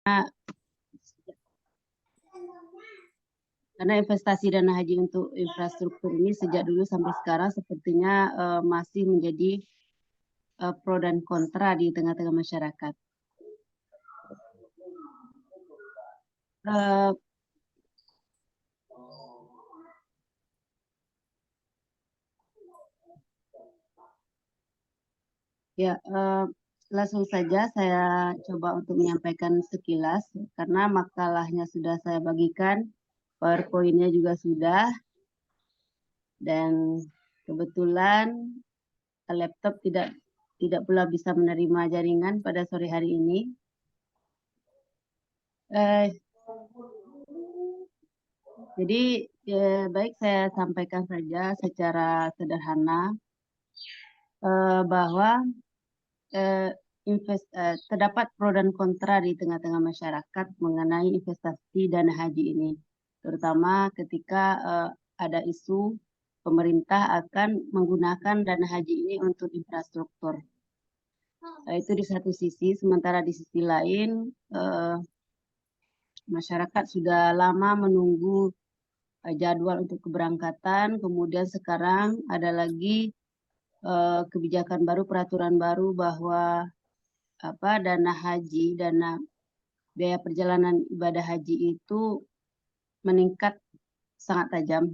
Karena investasi dana haji untuk infrastruktur ini sejak dulu sampai sekarang sepertinya masih menjadi pro dan kontra di tengah-tengah masyarakat. Ya, langsung saja saya coba untuk menyampaikan sekilas, karena makalahnya sudah saya bagikan, PowerPoint-nya juga sudah, dan kebetulan laptop tidak pula bisa menerima jaringan pada sore hari ini. Jadi baik saya sampaikan saja secara sederhana bahwa terdapat pro dan kontra di tengah-tengah masyarakat mengenai investasi dana haji ini, terutama ketika ada isu pemerintah akan menggunakan dana haji ini untuk infrastruktur. Itu di satu sisi, sementara di sisi lain masyarakat sudah lama menunggu jadwal untuk keberangkatan, kemudian sekarang ada lagi kebijakan baru, peraturan baru bahwa dana haji, dana biaya perjalanan ibadah haji itu meningkat sangat tajam,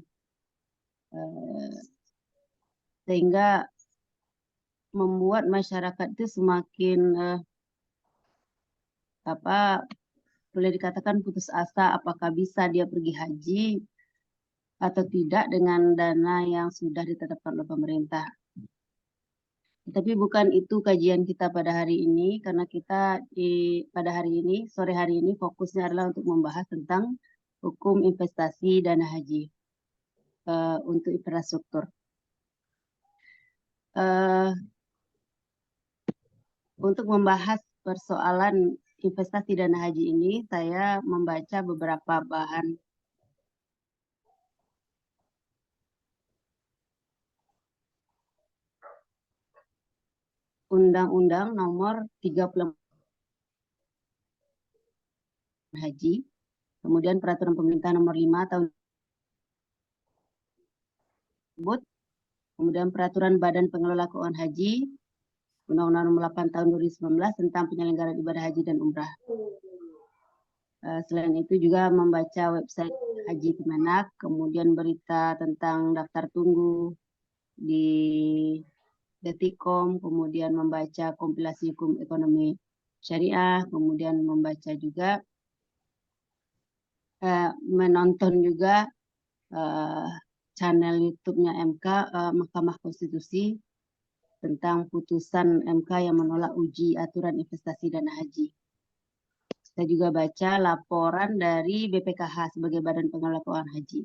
sehingga membuat masyarakat itu semakin boleh dikatakan putus asa apakah bisa dia pergi haji atau tidak dengan dana yang sudah ditetapkan oleh pemerintah. Tapi bukan itu kajian kita pada hari ini, karena kita pada hari ini, sore hari ini fokusnya adalah untuk membahas tentang hukum investasi dana haji untuk infrastruktur. Untuk membahas persoalan investasi dana haji ini, saya membaca beberapa bahan Undang-Undang Nomor 34 Haji, kemudian Peraturan Pemerintah Nomor 5 Tahun tersebut, kemudian Peraturan Badan Pengelola Keuangan Haji, Undang-Undang Nomor 8 Tahun 2019 tentang penyelenggaraan ibadah haji dan umrah. Selain itu juga membaca website Haji Kemenak, kemudian berita tentang daftar tunggu di Detikcom, kemudian membaca kompilasi hukum ekonomi syariah, kemudian membaca juga menonton juga channel YouTube-nya MK, Mahkamah Konstitusi, tentang putusan MK yang menolak uji aturan investasi dana haji. Saya juga baca laporan dari BPKH sebagai Badan Pengelola Keuangan Haji.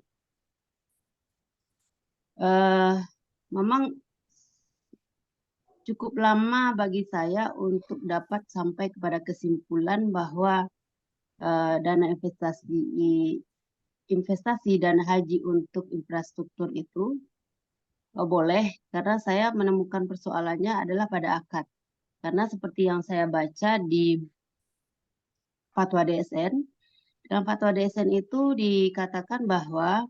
Memang cukup lama bagi saya untuk dapat sampai kepada kesimpulan bahwa dana investasi dana haji untuk infrastruktur itu boleh, karena saya menemukan persoalannya adalah pada akad. Karena seperti yang saya baca di Fatwa DSN, dalam Fatwa DSN itu dikatakan bahwa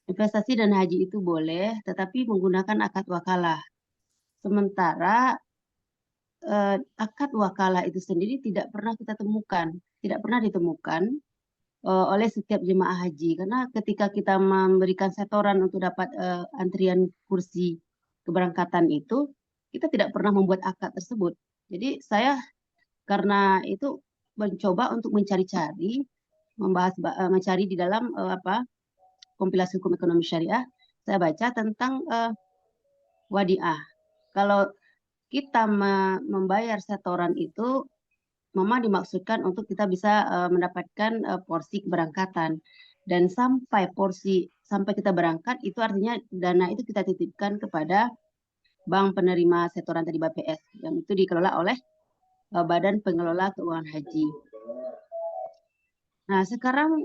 investasi dana haji itu boleh, tetapi menggunakan akad wakalah. Sementara akad wakalah itu sendiri tidak pernah kita temukan, tidak pernah ditemukan oleh setiap jemaah haji. Karena ketika kita memberikan setoran untuk dapat antrian kursi keberangkatan itu, kita tidak pernah membuat akad tersebut. Jadi saya karena itu mencoba untuk mencari-cari, mencari di dalam kompilasi hukum ekonomi syariah, saya baca tentang wadiah. Kalau kita membayar setoran itu memang dimaksudkan untuk kita bisa mendapatkan porsi keberangkatan, dan sampai kita berangkat itu artinya dana itu kita titipkan kepada bank penerima setoran tadi, BPS, yang itu dikelola oleh Badan Pengelola Keuangan Haji. Nah, sekarang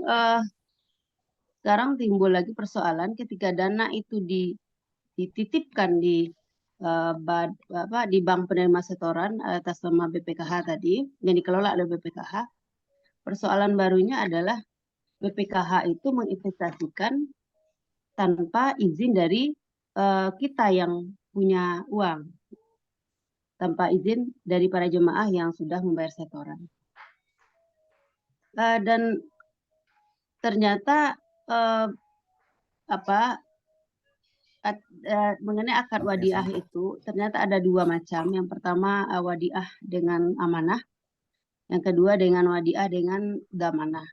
timbul lagi persoalan ketika dana itu dititipkan di bank penerima setoran atas nama BPKH tadi, yang dikelola oleh BPKH. persoalan barunya adalah BPKH itu menginvestasikan tanpa izin dari kita yang punya uang, tanpa izin dari para jemaah yang sudah membayar setoran. Dan ternyata mengenai akad wadiah itu ternyata ada dua macam. Yang pertama wadiah dengan amanah, yang kedua dengan wadiah dengan damanah.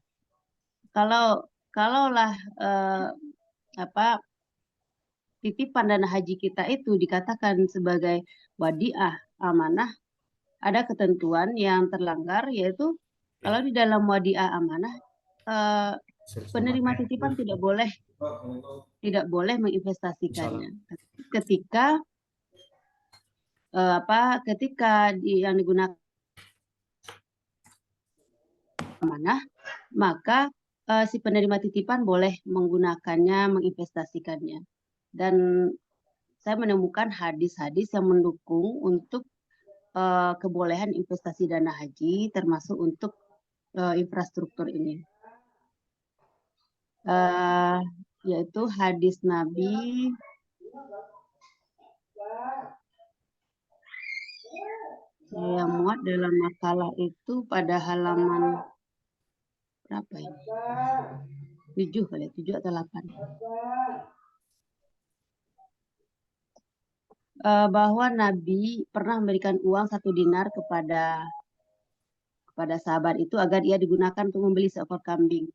Kalaulah titipan dana haji kita itu dikatakan sebagai wadiah amanah, ada ketentuan yang terlanggar, yaitu kalau di dalam wadiah amanah penerima titipan tidak boleh menginvestasikannya. Ketika yang digunakan amanah, maka si penerima titipan boleh menggunakannya, menginvestasikannya. Dan saya menemukan hadis-hadis yang mendukung untuk kebolehan investasi dana haji, termasuk untuk infrastruktur ini. Yaitu hadis Nabi yang muat dalam makalah itu pada halaman berapa ini? 7 kali, 7 atau 8. Bahwa Nabi pernah memberikan uang 1 dinar kepada sahabat itu agar ia digunakan untuk membeli seekor kambing.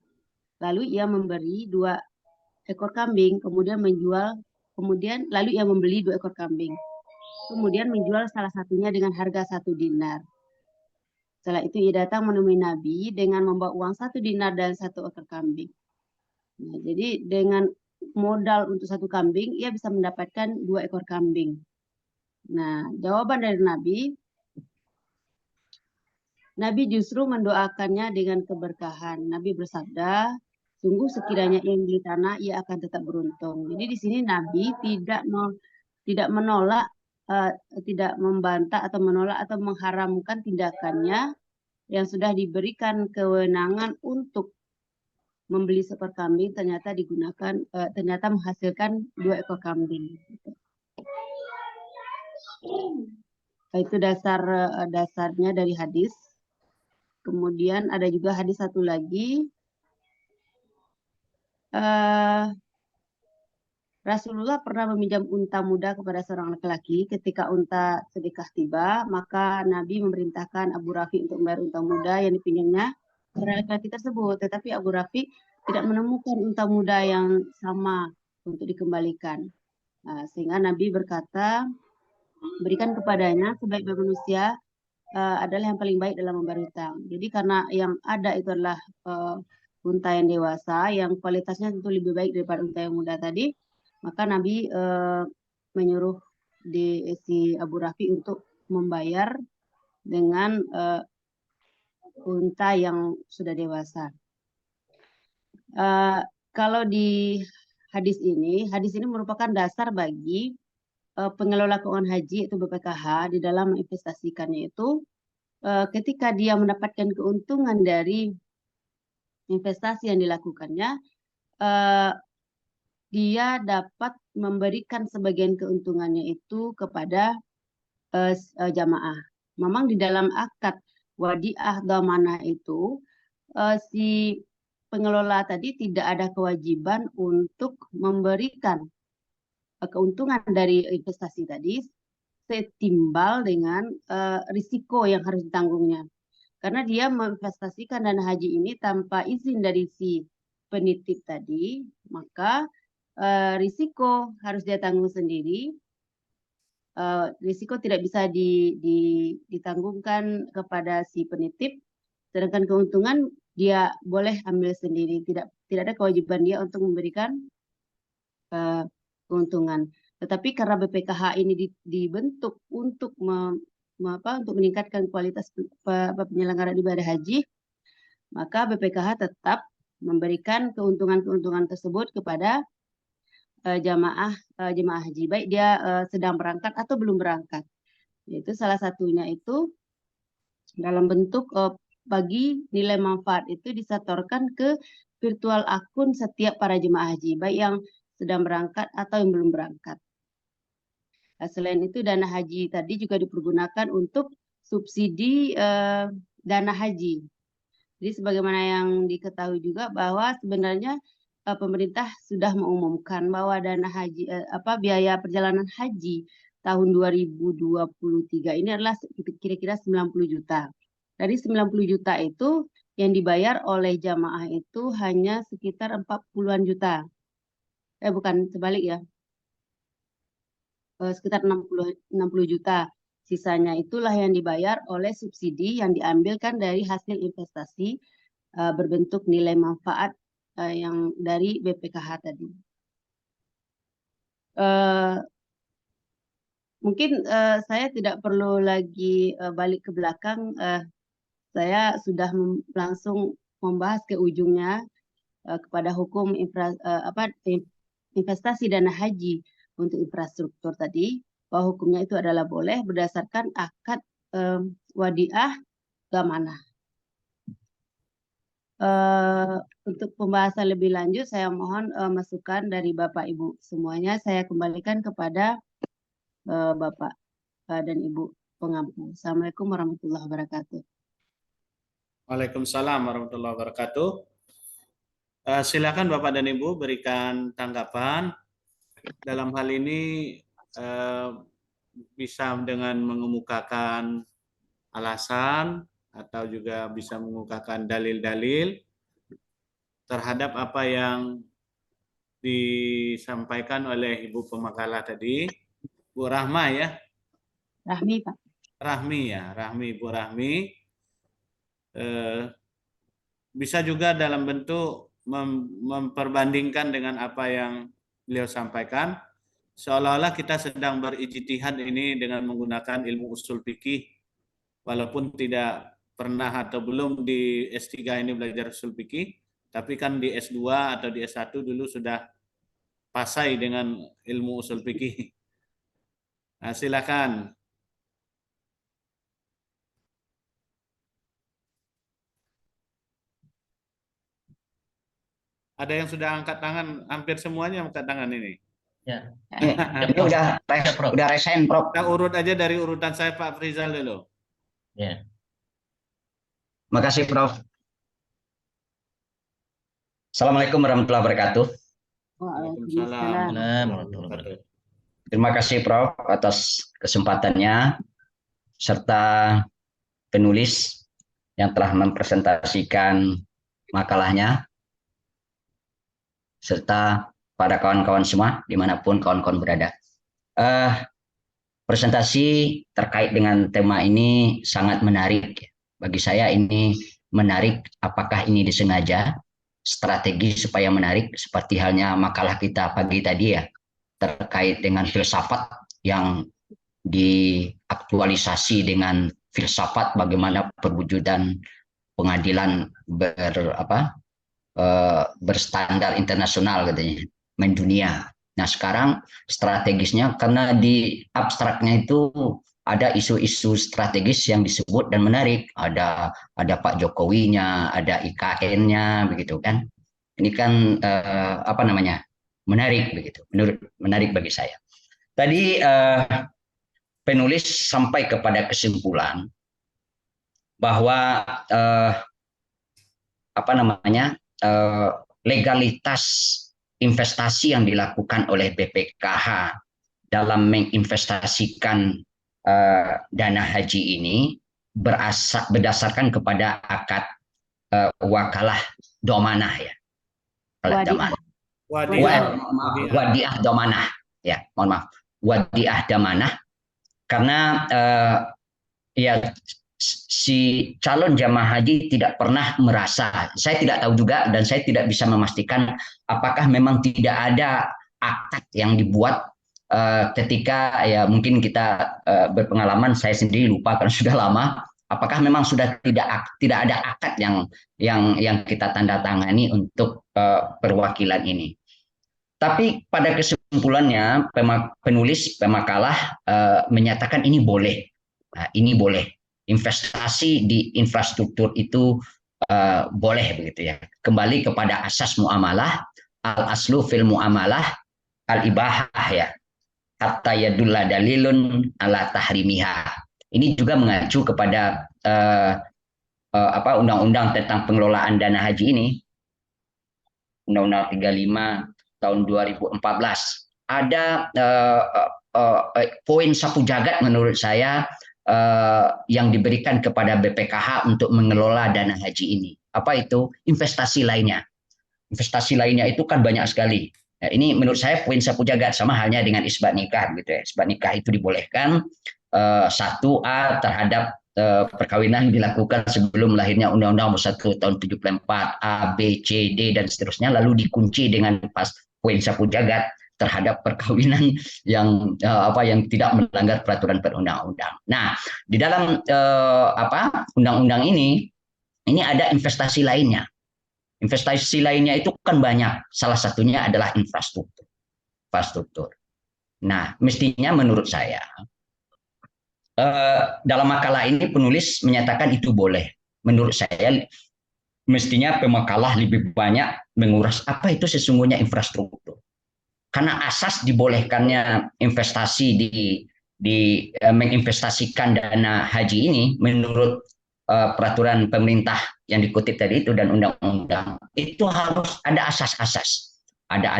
Lalu ia memberi 2 ekor kambing, lalu ia membeli 2 ekor kambing. Kemudian menjual salah satunya dengan harga 1 dinar. Setelah itu ia datang menemui Nabi dengan membawa uang 1 dinar dan 1 ekor kambing. Nah, jadi dengan modal untuk 1 kambing, ia bisa mendapatkan 2 ekor kambing. Nah, jawaban dari Nabi justru mendoakannya dengan keberkahan. Nabi bersabda, sungguh sekiranya ia membeli tanah, ia akan tetap beruntung. Jadi di sini Nabi tidak menolak, tidak membantah atau menolak atau mengharamkan tindakannya yang sudah diberikan kewenangan untuk membeli seekor kambing, ternyata menghasilkan 2 ekor kambing. Itu dasarnya dari hadis. Kemudian ada juga hadis satu lagi. Rasulullah pernah meminjam unta muda kepada seorang laki-laki. Ketika unta sedekah tiba, maka Nabi memerintahkan Abu Rafi untuk membayar unta muda yang dipinjamnya kepada laki-laki tersebut. Tetapi Abu Rafi tidak menemukan unta muda yang sama untuk dikembalikan. Sehingga Nabi berkata, berikan kepadanya sebaik-baik manusia adalah yang paling baik dalam membayar hutang. Jadi karena yang ada itu adalah unta yang dewasa, yang kualitasnya tentu lebih baik daripada unta yang muda tadi, maka Nabi menyuruh si Abu Rafi untuk membayar dengan unta yang sudah dewasa. Kalau di hadis ini merupakan dasar bagi pengelola keuangan haji yaitu BPKH di dalam menginvestasikannya itu ketika dia mendapatkan keuntungan dari investasi yang dilakukannya, dia dapat memberikan sebagian keuntungannya itu kepada jamaah. Memang di dalam akad wadiah damanah itu si pengelola tadi tidak ada kewajiban untuk memberikan keuntungan dari investasi tadi setimbal dengan risiko yang harus ditanggungnya. Karena dia menginvestasikan dana haji ini tanpa izin dari si penitip tadi, maka risiko harus dia tanggung sendiri. Risiko tidak bisa ditanggungkan kepada si penitip, sedangkan keuntungan dia boleh ambil sendiri. Tidak ada kewajiban dia untuk memberikan keuntungan. Tetapi karena BPKH ini dibentuk untuk meningkatkan kualitas penyelenggaraan ibadah haji, maka BPKH tetap memberikan keuntungan-keuntungan tersebut kepada jemaah haji, baik dia sedang berangkat atau belum berangkat. Yaitu salah satunya itu dalam bentuk bagi nilai manfaat itu disetorkan ke virtual akun setiap para jemaah haji, baik yang sedang berangkat atau yang belum berangkat. Selain itu dana haji tadi juga dipergunakan untuk subsidi dana haji. Jadi sebagaimana yang diketahui juga bahwa sebenarnya pemerintah sudah mengumumkan bahwa dana haji biaya perjalanan haji tahun 2023 ini adalah kira-kira 90 juta. Dari 90 juta itu yang dibayar oleh jamaah itu hanya sekitar 40-an juta. Bukan, sebalik ya. Sekitar 60 juta. Sisanya itulah yang dibayar oleh subsidi yang diambilkan dari hasil investasi berbentuk nilai manfaat yang dari BPKH tadi. Mungkin saya tidak perlu lagi balik ke belakang. Saya sudah langsung membahas ke ujungnya kepada hukum investasi dana haji untuk infrastruktur tadi, bahwa hukumnya itu adalah boleh berdasarkan akad wadiah gamanah. Untuk pembahasan lebih lanjut, saya mohon masukan dari Bapak Ibu semuanya. Saya kembalikan kepada Bapak dan Ibu pengampu. Assalamualaikum warahmatullahi wabarakatuh. Waalaikumsalam warahmatullahi wabarakatuh. Silakan Bapak dan Ibu berikan tanggapan. Dalam hal ini bisa dengan mengemukakan alasan atau juga bisa mengemukakan dalil-dalil terhadap apa yang disampaikan oleh Ibu pemakalah tadi, Bu Rahma ya. Rahmi, Pak. Rahmi ya, Ibu Rahmi. Bisa juga dalam bentuk memperbandingkan dengan apa yang beliau sampaikan, seolah-olah kita sedang berijtihad ini dengan menggunakan ilmu usul fikih, walaupun tidak pernah atau belum di S3 ini belajar usul fikih, tapi kan di S2 atau di S1 dulu sudah pasai dengan ilmu usul fikih. Nah, silakan. Ada yang sudah angkat tangan, hampir semuanya angkat tangan ini. Ya. Ini udah resign, Prof. Kita urut aja dari urutan saya, Pak Frizal dulu. Ya. Makasih, Prof. Assalamualaikum warahmatullahi wabarakatuh. Waalaikumsalam. Terima kasih, Prof, atas kesempatannya serta penulis yang telah mempresentasikan makalahnya, serta pada kawan-kawan semua dimanapun kawan-kawan berada. Presentasi terkait dengan tema ini sangat menarik. Bagi saya ini menarik, apakah ini disengaja, strategi supaya menarik, seperti halnya makalah kita pagi tadi ya, terkait dengan filsafat yang diaktualisasi dengan filsafat bagaimana perwujudan pengadilan berstandar internasional katanya, mendunia. Nah sekarang strategisnya, karena di abstraknya itu ada isu-isu strategis yang disebut dan menarik. Ada Pak Jokowinya, ada IKN-nya, begitu kan? Ini kan menarik begitu, menarik bagi saya. Tadi penulis sampai kepada kesimpulan bahwa legalitas investasi yang dilakukan oleh BPKH dalam menginvestasikan dana haji ini berdasarkan kepada akad wakalah domanah ya. Wadiah domanah ya, mohon maaf. Wadiah domanah, karena si calon jamaah haji tidak pernah merasa, saya tidak tahu juga dan saya tidak bisa memastikan apakah memang tidak ada akad yang dibuat ketika ya mungkin kita berpengalaman, saya sendiri lupa karena sudah lama, apakah memang sudah tidak ada akad yang kita tanda tangani untuk perwakilan ini. Tapi pada kesimpulannya penulis pemakalah menyatakan ini boleh. Nah, ini boleh. investasi di infrastruktur itu boleh begitu ya. Kembali kepada asas muamalah, al aslu fil muamalah al ibahah ya. Hatta yadulla dalilun ala tahrimiha. Ini juga mengacu kepada undang-undang tentang pengelolaan dana haji ini, Undang-Undang 35 tahun 2014. Ada poin sapu jagat menurut saya yang diberikan kepada BPKH untuk mengelola dana haji ini. Apa itu? Investasi lainnya. Investasi lainnya itu kan banyak sekali. Nah, ini menurut saya poin sapu jagat, sama halnya dengan isbat nikah gitu ya. Isbat nikah itu dibolehkan 1A terhadap perkawinan dilakukan sebelum lahirnya Undang-Undang Nomor 1 tahun 74, A, B, C, D dan seterusnya, lalu dikunci dengan pas poin sapu jagat terhadap perkawinan yang yang tidak melanggar peraturan perundang-undang. Nah, di dalam undang-undang ini ada investasi lainnya. Investasi lainnya itu kan banyak. Salah satunya adalah infrastruktur. Nah, mestinya menurut saya dalam makalah ini penulis menyatakan itu boleh. Menurut saya mestinya pemakalah lebih banyak menguras apa itu sesungguhnya infrastruktur. Karena asas dibolehkannya investasi menginvestasikan dana haji ini menurut peraturan pemerintah yang dikutip tadi itu dan undang-undang itu harus ada asas-asas. Ada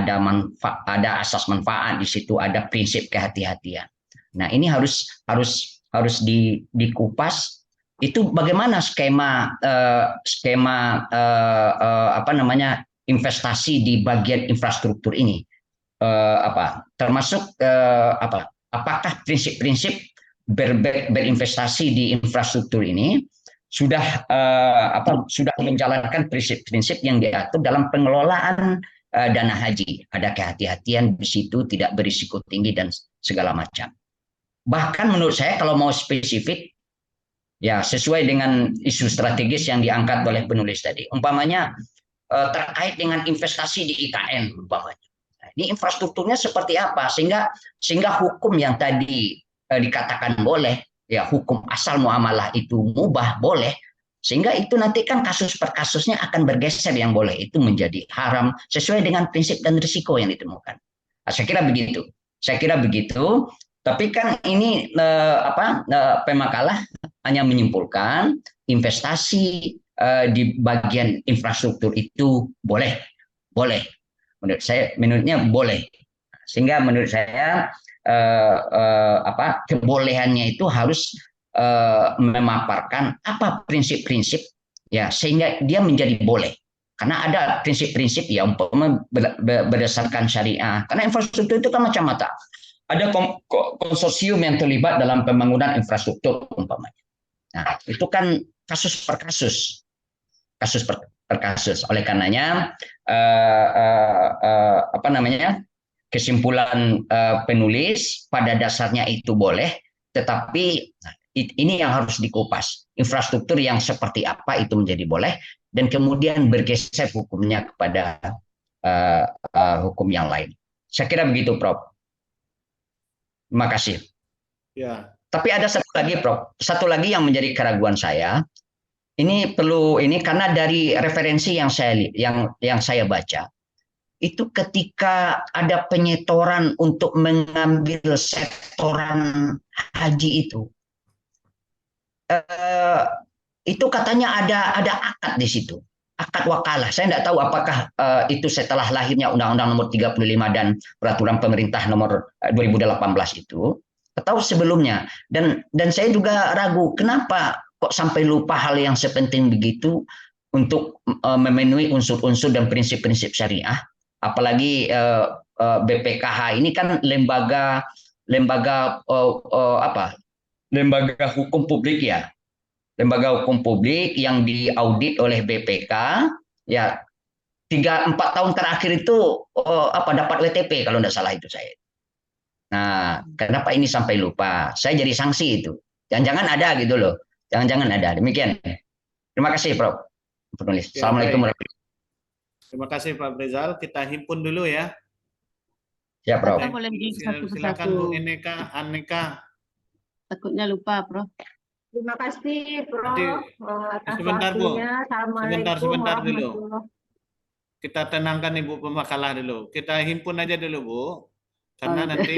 asas manfaat di situ, ada prinsip kehati-hatian. Nah, ini harus dikupas. Itu bagaimana skema investasi di bagian infrastruktur ini, termasuk apakah prinsip-prinsip berinvestasi di infrastruktur ini sudah menjalankan prinsip-prinsip yang diatur dalam pengelolaan dana haji. Ada kehati-hatian di situ, tidak berisiko tinggi dan segala macam. Bahkan menurut saya kalau mau spesifik, ya sesuai dengan isu strategis yang diangkat oleh penulis tadi, umpamanya terkait dengan investasi di IKN, umpamanya. Nah, ini infrastrukturnya seperti apa sehingga hukum yang tadi dikatakan boleh, ya hukum asal muamalah itu mubah boleh, sehingga itu nanti kan kasus per kasusnya akan bergeser, yang boleh itu menjadi haram sesuai dengan prinsip dan risiko yang ditemukan. Nah, saya kira begitu. Tapi kan ini pemakalah hanya menyimpulkan investasi di bagian infrastruktur itu boleh. Menurutnya boleh. Sehingga menurut saya kebolehannya itu harus memaparkan apa prinsip-prinsip ya sehingga dia menjadi boleh. Karena ada prinsip-prinsip ya umpama berdasarkan syariah. Karena infrastruktur itu kan macam-macam. Ada konsorsium yang terlibat dalam pembangunan infrastruktur umpamanya. Nah, itu kan kasus per kasus. Oleh karenanya kesimpulan penulis pada dasarnya itu boleh, tetapi ini yang harus dikupas. Infrastruktur yang seperti apa itu menjadi boleh, dan kemudian bergeser hukumnya kepada hukum yang lain. Saya kira begitu, Prof. Terima kasih. Ya. Tapi ada satu lagi, Prof. Satu lagi yang menjadi keraguan saya. Ini karena dari referensi yang saya baca, itu ketika ada penyetoran untuk mengambil setoran haji itu katanya ada akad di situ. Akad wakalah. Saya tidak tahu apakah itu setelah lahirnya Undang-Undang Nomor 35 dan Peraturan Pemerintah Nomor 2018 itu, atau sebelumnya. Dan saya juga ragu kenapa kok sampai lupa hal yang sepenting begitu untuk memenuhi unsur-unsur dan prinsip-prinsip syariah. Apalagi BPKH ini kan lembaga hukum publik ya. Lembaga hukum publik yang diaudit oleh BPK, ya 3-4 tahun terakhir itu dapat WTP kalau tidak salah itu saya. Nah, kenapa ini sampai lupa? Saya jadi sanksi itu. Jangan-jangan ada gitu loh. Jangan-jangan ada. Demikian. Terima kasih, Prof. Penulis. Ya, Assalamualaikum warahmatullahi wabarakatuh. Terima kasih, Pak Rizal. Kita himpun dulu ya. Ya, Prof. Kita boleh menjadi satu Silakan persatu. Bu Aneka. Takutnya lupa, Prof. Terima kasih, Nanti Prof. Atas sebentar Bu, waktunya. Assalamualaikum sebentar dulu. warahmatullahi. Kita tenangkan Ibu pemakalah dulu. Kita himpun aja dulu Bu, karena gitu. nanti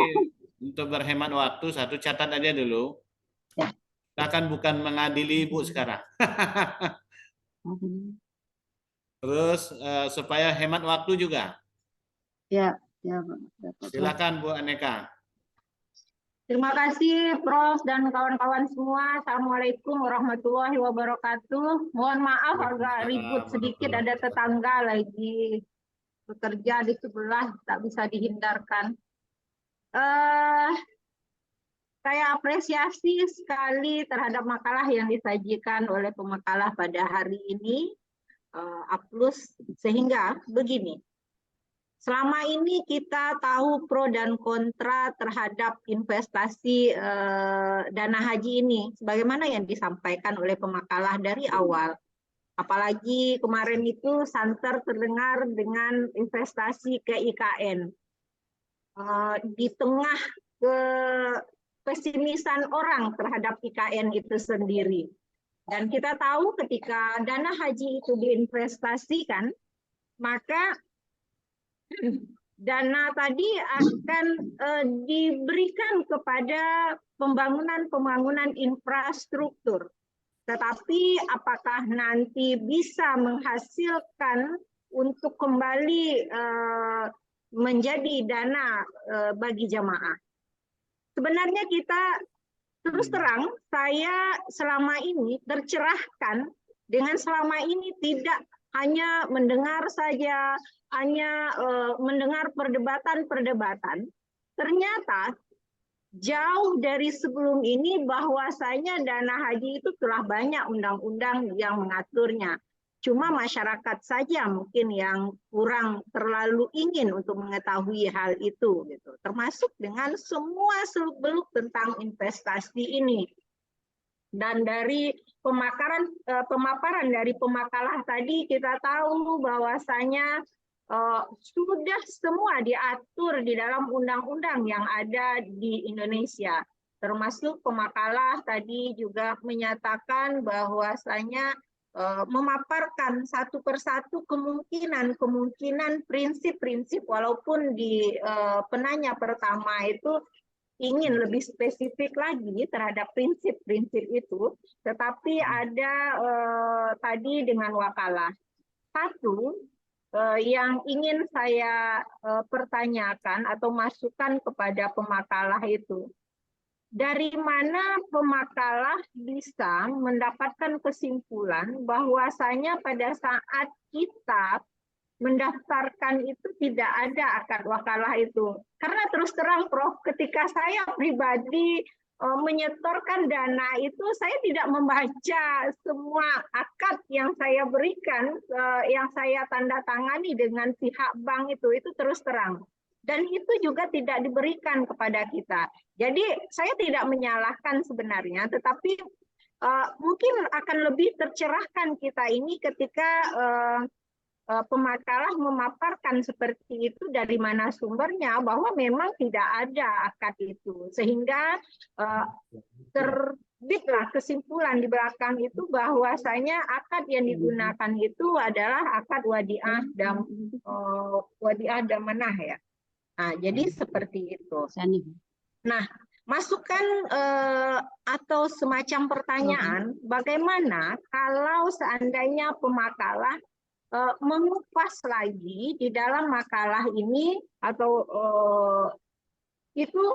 untuk berhemat waktu satu catat aja dulu. Ya. Kita kan bukan mengadili Ibu sekarang. Terus supaya hemat waktu juga. Ya, ya, Pak. Silakan Bu Aneka. Terima kasih, Prof. dan kawan-kawan semua. Assalamualaikum warahmatullahi wabarakatuh. Mohon maaf agak ribut sedikit, ada tetangga lagi bekerja di sebelah, tak bisa dihindarkan. Saya apresiasi sekali terhadap makalah yang disajikan oleh pemakalah pada hari ini, A+, sehingga begini. Selama ini kita tahu pro dan kontra terhadap investasi dana haji ini, sebagaimana yang disampaikan oleh pemakalah dari awal. Apalagi kemarin itu santer terdengar dengan investasi ke IKN. Di tengah pesimisan orang terhadap IKN itu sendiri. Dan kita tahu ketika dana haji itu diinvestasikan, maka dana tadi akan diberikan kepada pembangunan infrastruktur. Tetapi apakah nanti bisa menghasilkan untuk kembali menjadi dana bagi jamaah? Sebenarnya kita terus terang, saya selama ini tercerahkan dengan selama ini tidak hanya mendengar saja, hanya mendengar perdebatan-perdebatan. Ternyata jauh dari sebelum ini bahwasanya dana haji itu telah banyak undang-undang yang mengaturnya. Cuma masyarakat saja mungkin yang kurang terlalu ingin untuk mengetahui hal itu, gitu. Termasuk dengan semua seluk-beluk tentang investasi ini. Dan dari pemaparan dari pemakalah tadi kita tahu bahwasanya sudah semua diatur di dalam undang-undang yang ada di Indonesia. Termasuk pemakalah tadi juga menyatakan bahwasanya memaparkan satu persatu kemungkinan prinsip-prinsip, walaupun di penanya pertama itu ingin lebih spesifik lagi terhadap prinsip-prinsip itu, tetapi ada tadi dengan wakalah. Satu yang ingin saya pertanyakan atau masukkan kepada pemakalah itu, dari mana pemakalah bisa mendapatkan kesimpulan bahwasanya pada saat kita mendaftarkan itu tidak ada akad wakalah itu? Karena terus terang Prof, ketika saya pribadi menyetorkan dana itu, saya tidak membaca semua akad yang saya berikan, yang saya tanda tangani dengan pihak bank itu terus terang. Dan itu juga tidak diberikan kepada kita. Jadi saya tidak menyalahkan sebenarnya, tetapi mungkin akan lebih tercerahkan kita ini ketika pemakalah memaparkan seperti itu dari mana sumbernya, bahwa memang tidak ada akad itu. Sehingga terbitlah kesimpulan di belakang itu bahwasanya akad yang digunakan itu adalah akad wadiah dan manah ya. Nah, jadi seperti itu. Nah, masukan atau semacam pertanyaan, bagaimana kalau seandainya pemakalah mengupas lagi di dalam makalah ini atau itu,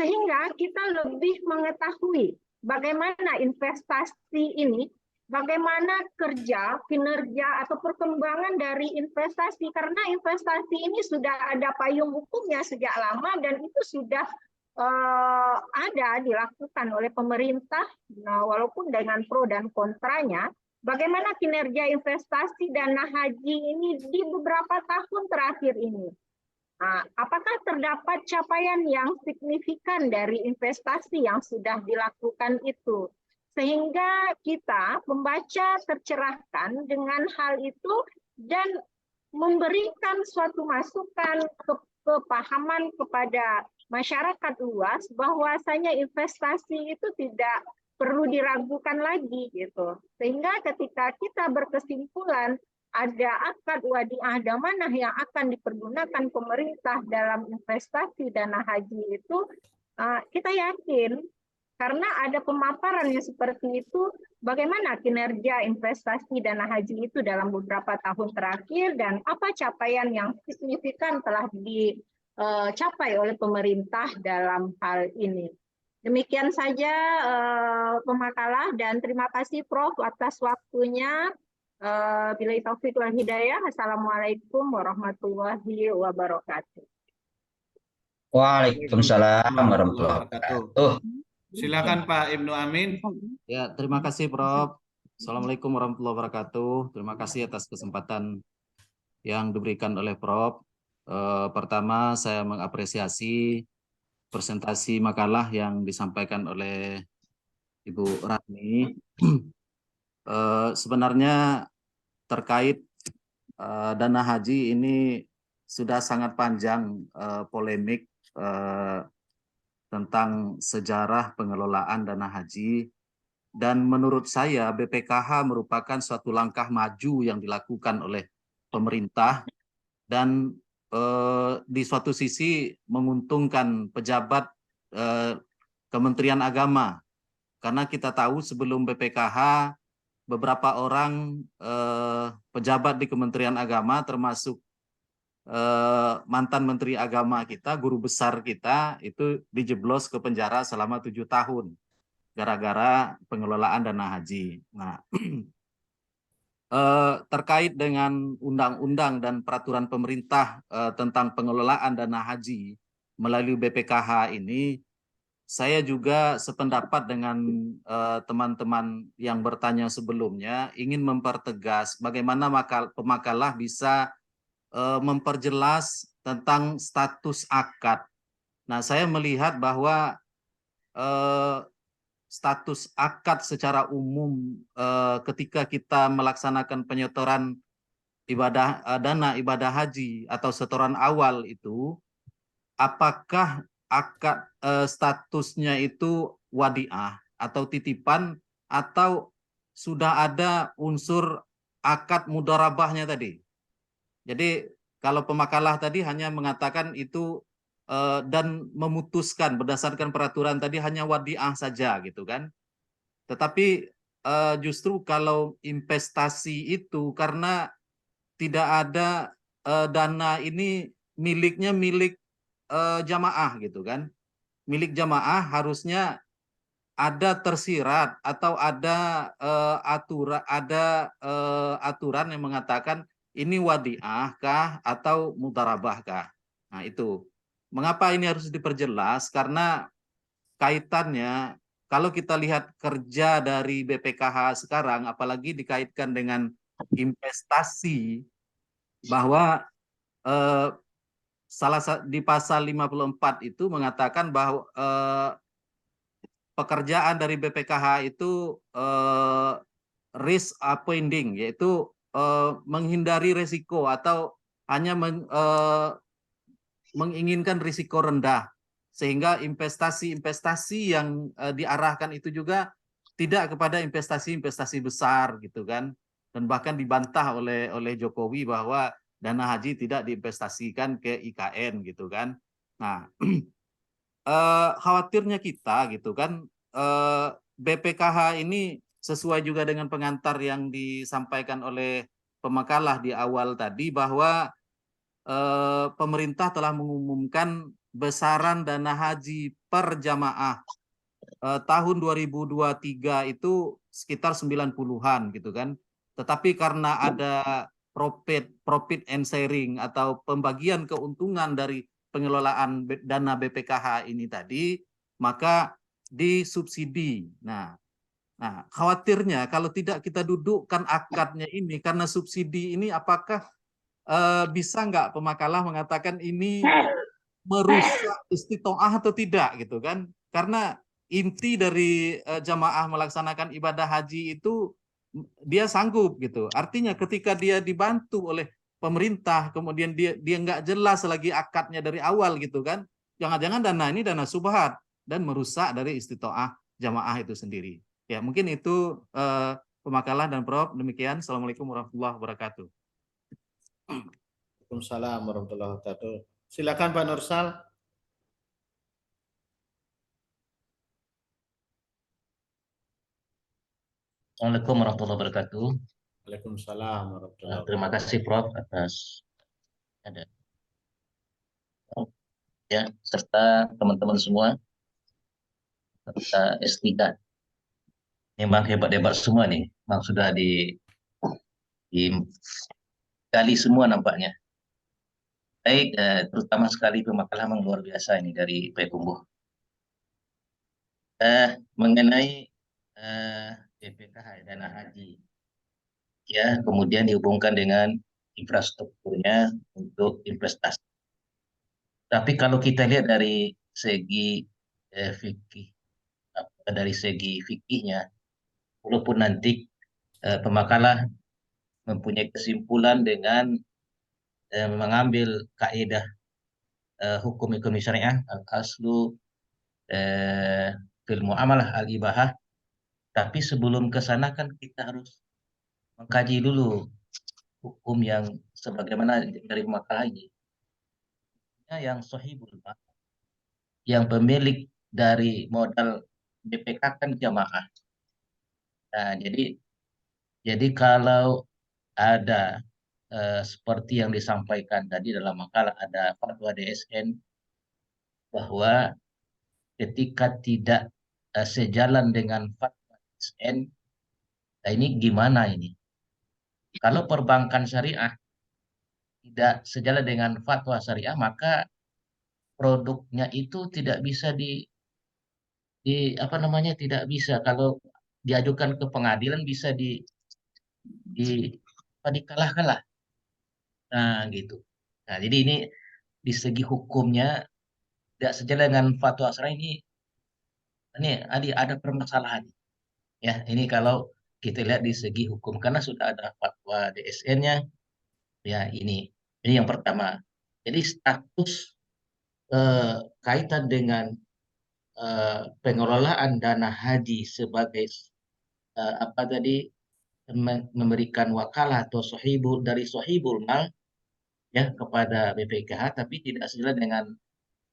sehingga kita lebih mengetahui bagaimana investasi ini, bagaimana kerja, kinerja, atau perkembangan dari investasi. Karena investasi ini sudah ada payung hukumnya sejak lama, dan itu sudah ada dilakukan oleh pemerintah, walaupun dengan pro dan kontranya. Bagaimana kinerja investasi dana haji ini di beberapa tahun terakhir ini? Nah, apakah terdapat capaian yang signifikan dari investasi yang sudah dilakukan itu? Sehingga kita membaca tercerahkan dengan hal itu dan memberikan suatu masukan kepahaman kepada masyarakat luas bahwasanya investasi itu tidak perlu diragukan lagi gitu. Sehingga ketika kita berkesimpulan ada akad wadiah amanah yang akan dipergunakan pemerintah dalam investasi dana haji itu, kita yakin karena ada pemaparan yang seperti itu, bagaimana kinerja investasi dana haji itu dalam beberapa tahun terakhir dan apa capaian yang signifikan telah dicapai oleh pemerintah dalam hal ini. Demikian saja pemakalah dan terima kasih Prof atas waktunya. Billahi taufiq wal hidayah. Assalamualaikum warahmatullahi wabarakatuh. Waalaikumsalam warahmatullahi wabarakatuh. Silakan Pak Ibnu Amin. Ya, terima kasih Prof. Assalamualaikum warahmatullahi wabarakatuh. Terima kasih atas kesempatan yang diberikan oleh Prof. Pertama, saya mengapresiasi presentasi makalah yang disampaikan oleh Ibu Ratni. Sebenarnya terkait dana haji ini sudah sangat panjang polemik tentang sejarah pengelolaan dana haji, dan menurut saya BPKH merupakan suatu langkah maju yang dilakukan oleh pemerintah dan di suatu sisi menguntungkan pejabat Kementerian Agama, karena kita tahu sebelum BPKH beberapa orang pejabat di Kementerian Agama termasuk mantan Menteri Agama kita, guru besar kita itu dijeblos ke penjara selama 7 tahun gara-gara pengelolaan dana haji. Nah, terkait dengan undang-undang dan peraturan pemerintah tentang pengelolaan dana haji melalui BPKH ini, saya juga sependapat dengan teman-teman yang bertanya sebelumnya, ingin mempertegas bagaimana pemakalah bisa memperjelas tentang status akad. Nah, saya melihat bahwa status akad secara umum ketika kita melaksanakan penyetoran dana ibadah haji atau setoran awal itu, apakah akad statusnya itu wadiah atau titipan atau sudah ada unsur akad mudharabahnya tadi. Jadi kalau pemakalah tadi hanya mengatakan itu dan memutuskan berdasarkan peraturan tadi hanya wadiah saja gitu kan. Tetapi justru kalau investasi itu karena tidak ada dana ini miliknya milik jamaah gitu kan. Milik jamaah harusnya ada tersirat atau ada aturan yang mengatakan ini wadiah kah atau mudharabah kah. Nah itu. Mengapa ini harus diperjelas? Karena kaitannya kalau kita lihat kerja dari BPKH sekarang, apalagi dikaitkan dengan investasi, bahwa di pasal 54 itu mengatakan bahwa pekerjaan dari BPKH itu risk avoiding, yaitu menghindari risiko atau hanya menginginkan risiko rendah, sehingga investasi-investasi yang diarahkan itu juga tidak kepada investasi-investasi besar gitu kan, dan bahkan dibantah oleh Jokowi bahwa dana haji tidak diinvestasikan ke IKN gitu kan. Nah, khawatirnya kita gitu kan, BPKH ini sesuai juga dengan pengantar yang disampaikan oleh pemakalah di awal tadi, bahwa pemerintah telah mengumumkan besaran dana haji per jamaah tahun 2023 itu sekitar 90-an gitu kan. Tetapi karena ada profit and sharing atau pembagian keuntungan dari pengelolaan dana BPKH ini tadi, maka disubsidi. Nah, khawatirnya kalau tidak kita dudukkan akadnya ini karena subsidi ini, apakah bisa nggak pemakalah mengatakan ini merusak istiqomah atau tidak gitu kan? Karena inti dari jamaah melaksanakan ibadah haji itu dia sanggup gitu. Artinya ketika dia dibantu oleh pemerintah, kemudian dia nggak jelas lagi akadnya dari awal gitu kan? jangan-jangan dana ini dana subhat dan merusak dari istitoah jamaah itu sendiri. Ya, mungkin itu pemakalah dan Prof. Demikian. Assalamualaikum warahmatullahi wabarakatuh. Waalaikumsalam warahmatullahi wabarakatuh. Silakan Pak Nursal. Assalamualaikum warahmatullahi wabarakatuh. Waalaikumsalam warahmatullahi Terima wabarakatuh. kasih Prof atas ada ya serta teman-teman semua serta S3. Memang hebat-hebat semua nih. Memang sudah digali semua nampaknya. Baik, terutama sekali pemakalah memang luar biasa ini dari Payakumbuh. Mengenai BPKH dana haji, ya kemudian dihubungkan dengan infrastrukturnya untuk investasi. Tapi kalau kita lihat dari segi fikih, dari segi fikihnya, walaupun nanti pemakalah mempunyai kesimpulan dengan mengambil kaidah hukum ekonomi syariah al-aslu fil muamalah al-ibahah, tapi sebelum ke sana kan kita harus mengkaji dulu hukum yang sebagaimana dari pemakalah ini yang sahibul mal, yang pemilik dari modal BPK kan jamaah. Nah, jadi kalau ada seperti yang disampaikan tadi dalam makalah, ada fatwa DSN bahwa ketika tidak sejalan dengan fatwa DSN, nah ini gimana ini? Kalau perbankan syariah tidak sejalan dengan fatwa syariah, maka produknya itu tidak bisa tidak bisa kalau diajukan ke pengadilan bisa dikalahkan lah. Nah, gitu. Nah, jadi ini di segi hukumnya tidak sejalan dengan fatwa syariah ini ada permasalahan. Ya, ini kalau kita lihat di segi hukum karena sudah ada fatwa DSN-nya. Ya, ini yang pertama. Jadi status kaitan dengan pengelolaan dana haji sebagai memberikan wakalah atau dari sahibul mal ya kepada BPKH tapi tidak sejalan dengan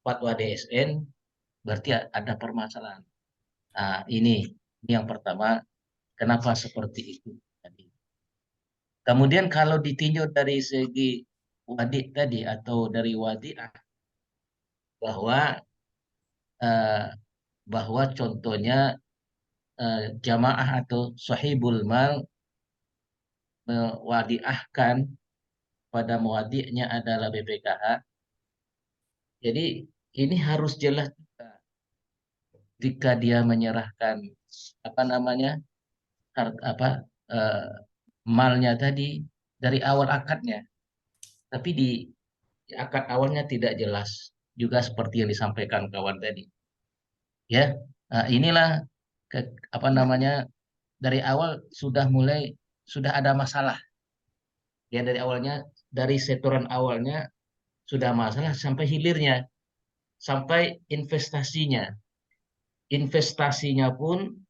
fatwa DSN, berarti ada permasalahan. Nah, ini yang pertama, kenapa seperti itu tadi. Kemudian kalau ditinjau dari segi wadi tadi atau dari wadiah bahwa contohnya jamaah atau sahibul mal mewadiahkan pada muwadi'nya adalah BPKH. Jadi ini harus jelas juga ketika dia menyerahkan malnya tadi dari awal akadnya. Tapi di akad awalnya tidak jelas juga seperti yang disampaikan kawan tadi. Ya, inilah dari awal sudah ada masalah. Ya dari awalnya, dari setoran awalnya sudah masalah sampai hilirnya, sampai investasinya. Investasinya pun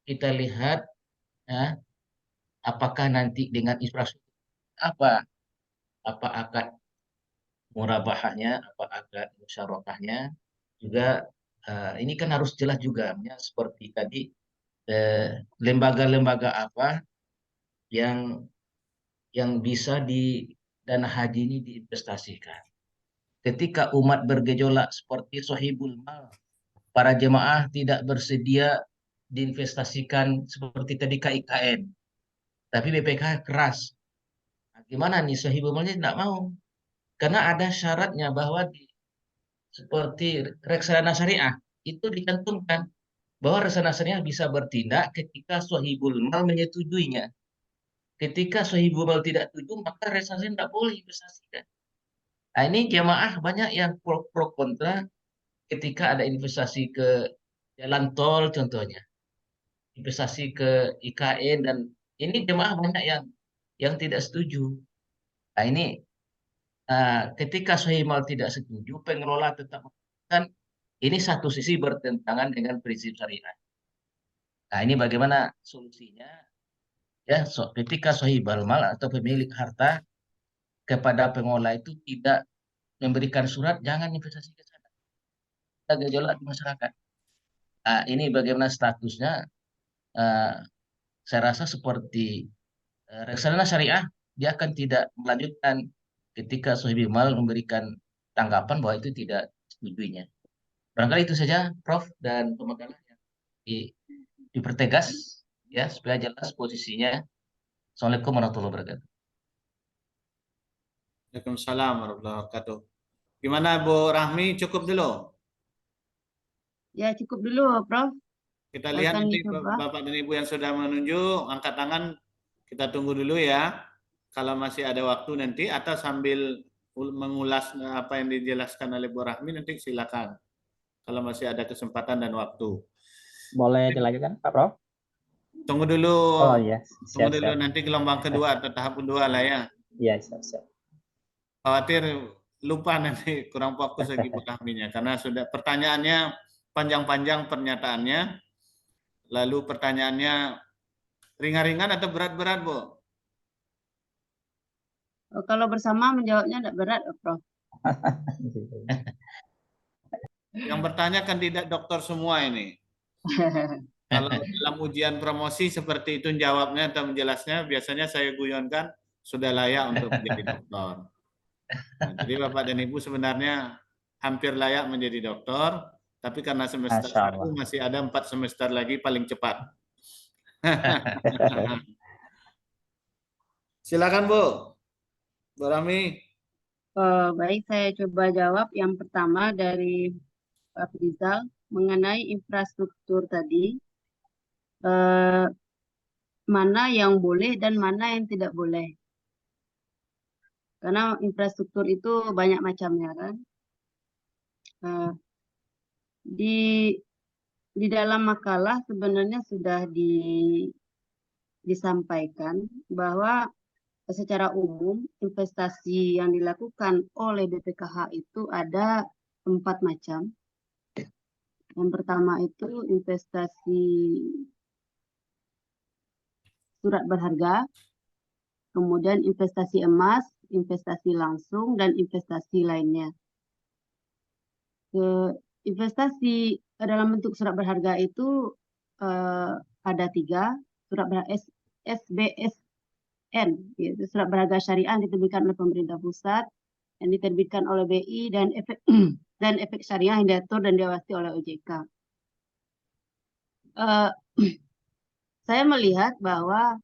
kita lihat ya, apakah nanti dengan infrastruktur apa akad murabahahnya, apa akad musyarakahnya juga ini kan harus jelas juga ya, seperti tadi lembaga-lembaga apa yang bisa di dana haji ini diinvestasikan. Ketika umat bergejolak seperti sahibul mal, para jemaah tidak bersedia diinvestasikan seperti tadi KIKN, tapi BPK keras. Nah, gimana nih sahibul malnya tidak mau? Karena ada syaratnya bahwa seperti reksadana syariah itu dicantumkan bahwa reksadana syariah bisa bertindak ketika sahibul mal menyetujuinya. Ketika sahibul mal tidak setuju, maka reksadana tidak boleh investasikan. Nah, ini jemaah banyak yang pro kontra ketika ada investasi ke jalan tol contohnya, investasi ke IKN, dan ini jemaah banyak yang tidak setuju. Nah, ini ketika sahibul mal tidak setuju, pengelola tetap kan ini satu sisi bertentangan dengan prinsip syariat. Nah, ini bagaimana solusinya? Ya, ketika sahibul mal atau pemilik harta kepada pengelola itu tidak memberikan surat, jangan investasi ke sana. Ada gejolak di masyarakat. Nah, ini bagaimana statusnya? Saya rasa seperti reksadana syariah, dia akan tidak melanjutkan ketika sahibul mal memberikan tanggapan bahwa itu tidak setujunya. Barangkali itu saja, Prof. dan pemakalah yang dipertegas ya supaya jelas posisinya. Assalamualaikum warahmatullahi wabarakatuh. Waalaikumsalam warahmatullahi wabarakatuh. Gimana Bu Rahmi, cukup dulu? Ya, cukup dulu, Prof. Kita lihat Akan nanti dicoba. Bapak dan Ibu yang sudah menunjuk, angkat tangan, kita tunggu dulu ya. Kalau masih ada waktu nanti, atau sambil mengulas apa yang dijelaskan oleh Bu Rahmi, nanti silakan. Kalau masih ada kesempatan dan waktu. Boleh dilanjutkan, Pak Prof? Tunggu dulu. Oh iya, Tunggu siap, dulu siap. nanti gelombang kedua atau tahap kedua lah ya. Iya, siap, siap. Khawatir lupa nanti, kurang fokus lagi Bu Rahminya, karena sudah pertanyaannya panjang-panjang pernyataannya, lalu pertanyaannya ringan-ringan atau berat-berat, Bu? Kalau bersama menjawabnya tidak berat, Prof. Yang bertanya kandidat doktor semua ini. Kalau dalam ujian promosi seperti itu jawabnya atau menjelasnya, biasanya saya guyonkan sudah layak untuk menjadi doktor. Nah, jadi Bapak dan Ibu sebenarnya hampir layak menjadi doktor, tapi karena semester 1 masih ada 4 semester lagi paling cepat. Silakan Bu. Bu Rami. Baik, saya coba jawab yang pertama dari Pak Rizal mengenai infrastruktur tadi. Mana yang boleh dan mana yang tidak boleh. Karena infrastruktur itu banyak macamnya kan. Di dalam makalah sebenarnya sudah disampaikan bahwa secara umum investasi yang dilakukan oleh BPKH itu ada 4 macam. Yang pertama itu investasi surat berharga, kemudian investasi emas, investasi langsung, dan investasi lainnya. Investasi dalam bentuk surat berharga itu ada 3, surat berharga SBSN, yaitu surat berharga syariah yang diterbitkan oleh pemerintah pusat, yang diterbitkan oleh BI, dan efek syariah yang diatur dan diawasi oleh OJK. Saya melihat bahwa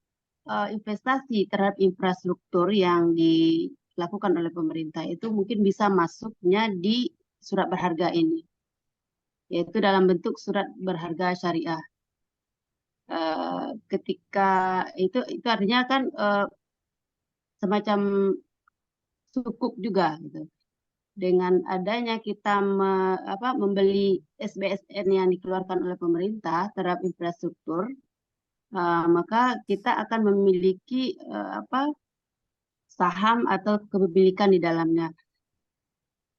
investasi terhadap infrastruktur yang dilakukan oleh pemerintah itu mungkin bisa masuknya di surat berharga ini, yaitu dalam bentuk surat berharga syariah. Ketika itu artinya kan semacam sukuk juga gitu. Dengan adanya kita membeli SBSN yang dikeluarkan oleh pemerintah terhadap infrastruktur, maka kita akan memiliki saham atau kepemilikan di dalamnya,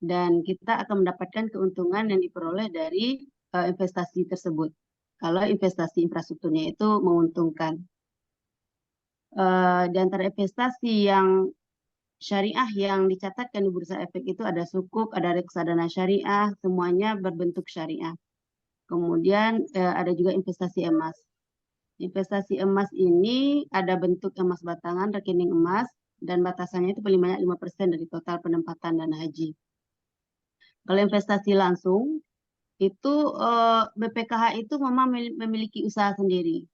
dan kita akan mendapatkan keuntungan yang diperoleh dari investasi tersebut kalau investasi infrastrukturnya itu menguntungkan. Di antara investasi yang syariah yang dicatatkan di Bursa Efek itu ada sukuk, ada reksadana syariah, semuanya berbentuk syariah. Kemudian ada juga investasi emas. Investasi emas ini ada bentuk emas batangan, rekening emas, dan batasannya itu paling banyak 5% dari total penempatan dana haji. Kalau investasi langsung, itu BPKH itu memang memiliki usaha sendiri.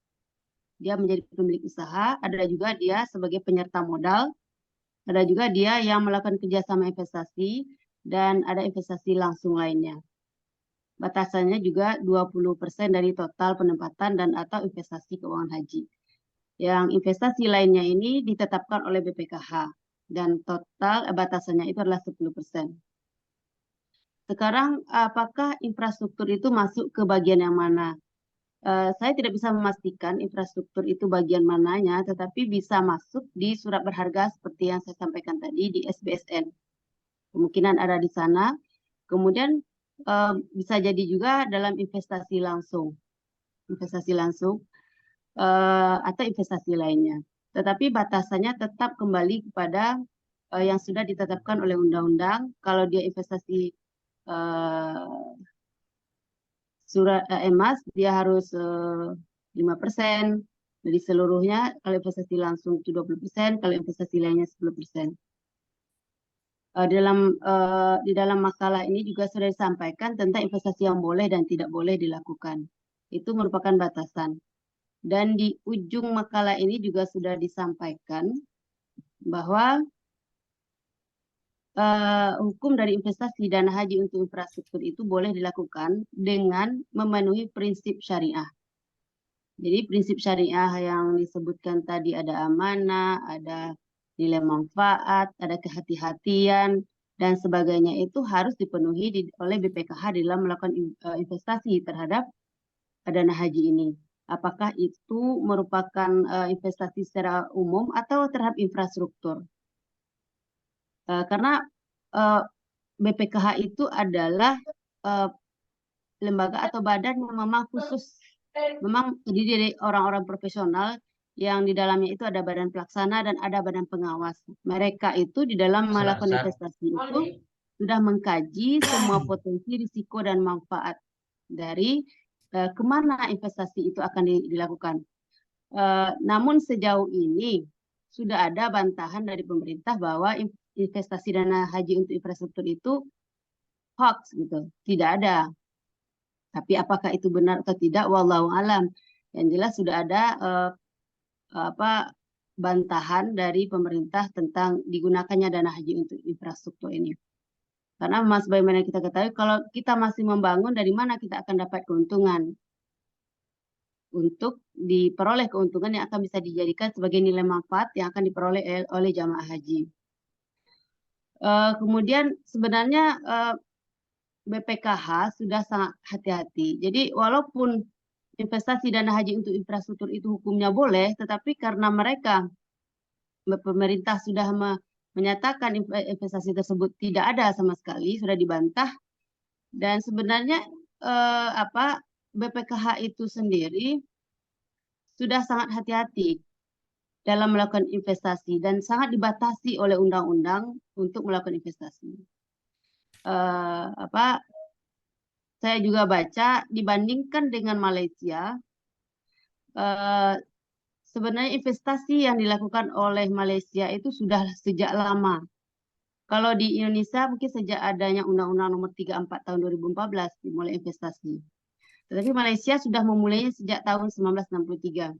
Dia menjadi pemilik usaha, ada juga dia sebagai penyerta modal, ada juga dia yang melakukan kerjasama investasi, dan ada investasi langsung lainnya. Batasannya juga 20% dari total penempatan dan atau investasi keuangan haji. Yang investasi lainnya ini ditetapkan oleh BPKH, dan total batasannya itu adalah 10%. Sekarang apakah infrastruktur itu masuk ke bagian yang mana? Saya tidak bisa memastikan infrastruktur itu bagian mananya, tetapi bisa masuk di surat berharga seperti yang saya sampaikan tadi di SBSN. Kemungkinan ada di sana. Kemudian bisa jadi juga dalam investasi langsung atau investasi lainnya. Tetapi batasannya tetap kembali kepada yang sudah ditetapkan oleh undang-undang. Kalau dia investasi emas, dia harus 5% dari seluruhnya. Kalau investasi langsung itu 20%, kalau investasi lainnya 10%. Di dalam makalah ini juga sudah disampaikan tentang investasi yang boleh dan tidak boleh dilakukan. Itu merupakan batasan. Dan di ujung makalah ini juga sudah disampaikan bahwa hukum dari investasi dana haji untuk infrastruktur itu boleh dilakukan dengan memenuhi prinsip syariah. Jadi prinsip syariah yang disebutkan tadi ada amanah, ada nilai manfaat, ada kehati-hatian, dan sebagainya itu harus dipenuhi oleh BPKH dalam melakukan investasi terhadap dana haji ini. Apakah itu merupakan investasi secara umum atau terhadap infrastruktur? Karena BPKH itu adalah lembaga atau badan yang memang khusus, memang terdiri dari orang-orang profesional yang di dalamnya itu ada badan pelaksana dan ada badan pengawas. Mereka itu di dalam melakukan investasi itu sudah mengkaji semua potensi, risiko, dan manfaat dari kemana investasi itu akan dilakukan. Namun sejauh ini sudah ada bantahan dari pemerintah bahwa investasi dana haji untuk infrastruktur itu hoax gitu, tidak ada. Tapi apakah itu benar atau tidak, wallahu alam. Yang jelas sudah ada bantahan dari pemerintah tentang digunakannya dana haji untuk infrastruktur ini. Karena sebagaimana kita ketahui, kalau kita masih membangun, dari mana kita akan dapat keuntungan? Untuk diperoleh keuntungan yang akan bisa dijadikan sebagai nilai manfaat yang akan diperoleh oleh jamaah haji. Kemudian sebenarnya BPKH sudah sangat hati-hati. Jadi walaupun investasi dana haji untuk infrastruktur itu hukumnya boleh, tetapi karena pemerintah sudah menyatakan investasi tersebut tidak ada sama sekali, sudah dibantah. Dan sebenarnya BPKH itu sendiri sudah sangat hati-hati dalam melakukan investasi dan sangat dibatasi oleh undang-undang untuk melakukan investasi. Saya juga baca dibandingkan dengan Malaysia, sebenarnya investasi yang dilakukan oleh Malaysia itu sudah sejak lama. Kalau di Indonesia mungkin sejak adanya Undang-Undang Nomor 34 tahun 2014 dimulai investasi. Tetapi Malaysia sudah memulainya sejak tahun 1963.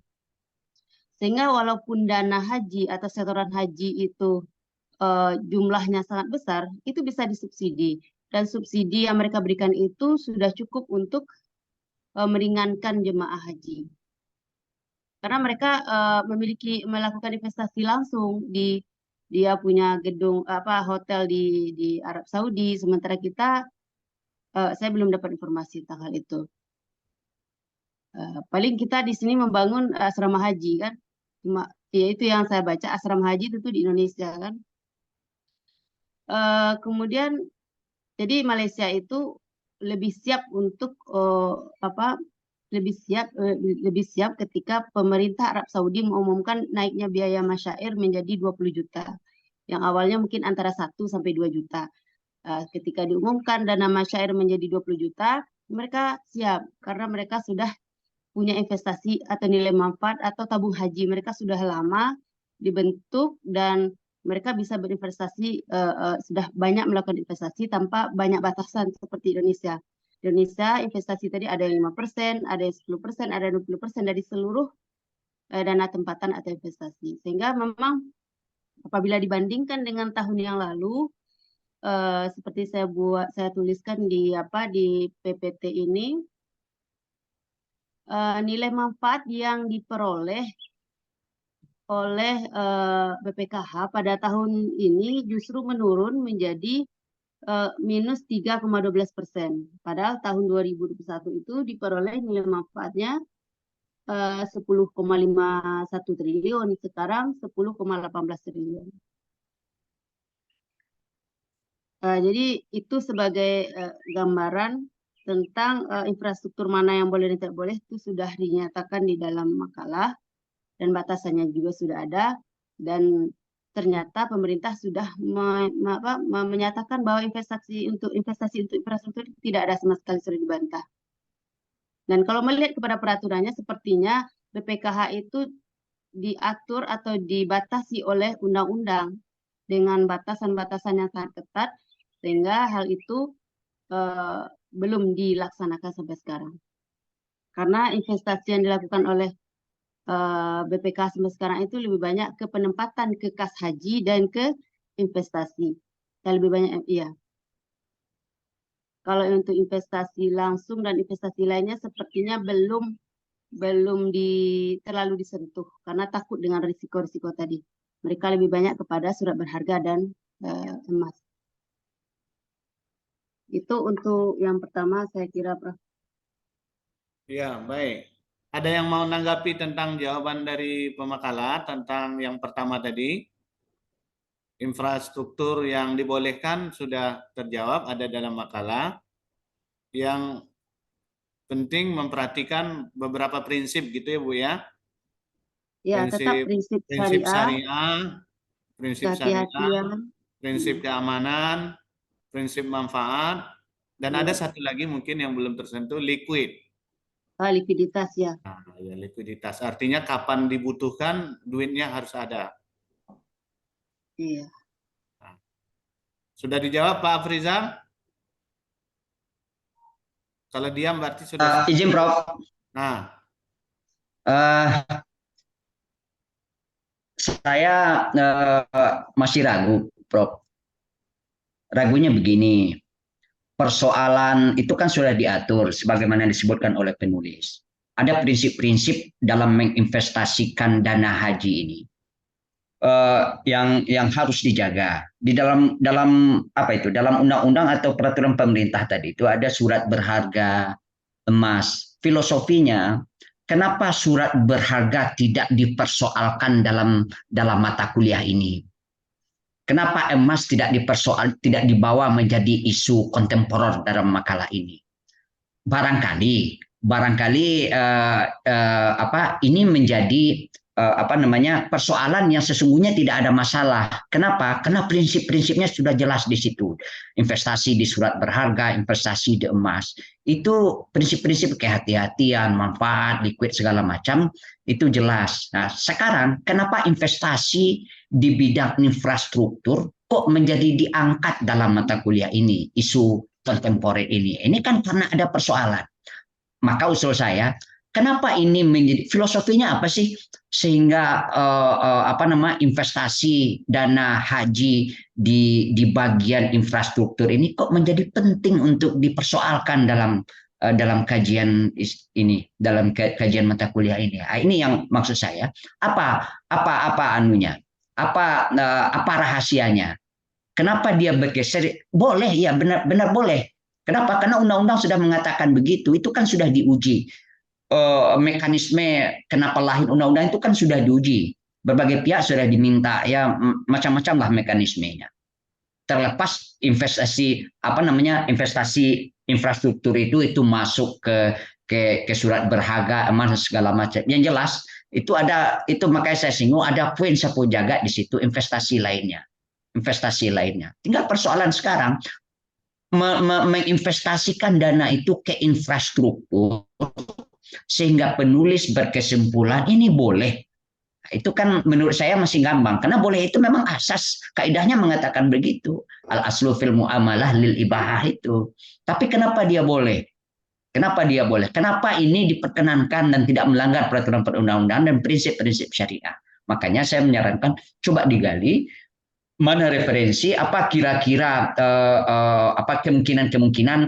Sehingga walaupun dana haji atau setoran haji itu jumlahnya sangat besar, itu bisa disubsidi. Dan subsidi yang mereka berikan itu sudah cukup untuk meringankan jemaah haji. Karena mereka melakukan investasi langsung dia punya gedung hotel di Arab Saudi, sementara kita saya belum dapat informasi tentang hal itu. Paling kita di sini membangun asrama haji kan, cuma ya itu yang saya baca, asrama haji itu di Indonesia kan. Kemudian jadi Malaysia itu lebih siap untuk lebih siap ketika pemerintah Arab Saudi mengumumkan naiknya biaya masyair menjadi 20 juta. Yang awalnya mungkin antara 1 sampai 2 juta. Ketika diumumkan dana masyair menjadi 20 juta, mereka siap karena mereka sudah punya investasi atau nilai manfaat atau tabung haji. Mereka sudah lama dibentuk dan mereka bisa berinvestasi, sudah banyak melakukan investasi tanpa banyak batasan seperti Indonesia. Indonesia investasi tadi ada yang 5%, ada yang 10%, ada 20% dari seluruh dana tempatan atau investasi. Sehingga memang apabila dibandingkan dengan tahun yang lalu, seperti saya tuliskan di PPT ini, nilai manfaat yang diperoleh oleh BPKH pada tahun ini justru menurun menjadi minus 3,12%. Padahal tahun 2021 itu diperoleh nilai manfaatnya 10,51 triliun, sekarang 10,18 triliun. Jadi itu sebagai gambaran tentang infrastruktur mana yang boleh dan tidak boleh itu sudah dinyatakan di dalam makalah dan batasannya juga sudah ada, dan ternyata pemerintah sudah menyatakan bahwa investasi untuk infrastruktur tidak ada sama sekali, sudah dibantah. Dan kalau melihat kepada peraturannya, sepertinya BPKH itu diatur atau dibatasi oleh undang-undang dengan batasan-batasan yang sangat ketat, sehingga hal itu belum dilaksanakan sampai sekarang. Karena investasi yang dilakukan oleh BPKH sampai sekarang itu lebih banyak ke penempatan ke kas haji dan ke investasi. Dan lebih banyak iya. Kalau untuk investasi langsung dan investasi lainnya sepertinya belum terlalu disentuh karena takut dengan risiko-risiko tadi. Mereka lebih banyak kepada surat berharga dan emas. Itu untuk yang pertama saya kira, Prof. Ya, baik. Ada yang mau menanggapi tentang jawaban dari pemakalah tentang yang pertama tadi? Infrastruktur yang dibolehkan sudah terjawab, ada dalam makalah. Yang penting memperhatikan beberapa prinsip gitu ya Bu ya. Ya, tetap prinsip syariah, prinsip syariah, kehati-hatian, prinsip keamanan, prinsip manfaat, dan ada satu lagi mungkin yang belum tersentuh, liquid. Likuiditas ya. Nah, ya likuiditas. Artinya kapan dibutuhkan duitnya harus ada. Iya. Nah, sudah dijawab Pak Afrizal? Kalau diam berarti sudah. Izin Prof. Nah, saya masih ragu, Prof. Ragunya begini, persoalan itu kan sudah diatur sebagaimana disebutkan oleh penulis. Ada prinsip-prinsip dalam menginvestasikan dana haji ini yang harus dijaga. Di dalam apa itu? Dalam undang-undang atau peraturan pemerintah tadi itu ada surat berharga emas. Filosofinya, kenapa surat berharga tidak dipersoalkan dalam mata kuliah ini? Kenapa emas tidak dibawa menjadi isu kontemporer dalam makalah ini? Barangkali ini menjadi persoalan yang sesungguhnya tidak ada masalah. Kenapa? Karena prinsip-prinsipnya sudah jelas di situ. Investasi di surat berharga, investasi di emas. Itu prinsip-prinsip kehati-hatian, manfaat, liquid segala macam itu jelas. Nah, sekarang kenapa investasi di bidang infrastruktur kok menjadi diangkat dalam mata kuliah ini, isu kontemporer ini? Ini kan karena ada persoalan. Maka usul saya, kenapa ini menjadi filosofinya apa sih sehingga investasi dana haji di bagian infrastruktur ini kok menjadi penting untuk dipersoalkan dalam kajian ini, dalam kajian mata kuliah ini. Ini yang maksud saya. Apa anunya? Apa rahasianya? Kenapa dia bergeser? Boleh, ya benar boleh. Kenapa? Karena undang-undang sudah mengatakan begitu. Itu kan sudah diuji. Mekanisme kenapa lahir undang-undang itu kan sudah diuji. Berbagai pihak sudah diminta, ya macam-macam lah mekanismenya. Terlepas investasi infrastruktur itu masuk ke surat berharga emas segala macam. Yang jelas itu makanya saya singgung ada poin sapu jaga di situ investasi lainnya. Tinggal persoalan sekarang menginvestasikan dana itu ke infrastruktur sehingga penulis berkesimpulan ini boleh. Itu kan menurut saya masih gampang karena boleh itu memang asas kaidahnya mengatakan begitu. Al aslu fil muamalah lil ibahah itu. Tapi kenapa dia boleh? Kenapa ini diperkenankan dan tidak melanggar peraturan perundang-undangan dan prinsip-prinsip syariah? Makanya saya menyarankan coba digali mana referensi, apa kira-kira kemungkinan-kemungkinan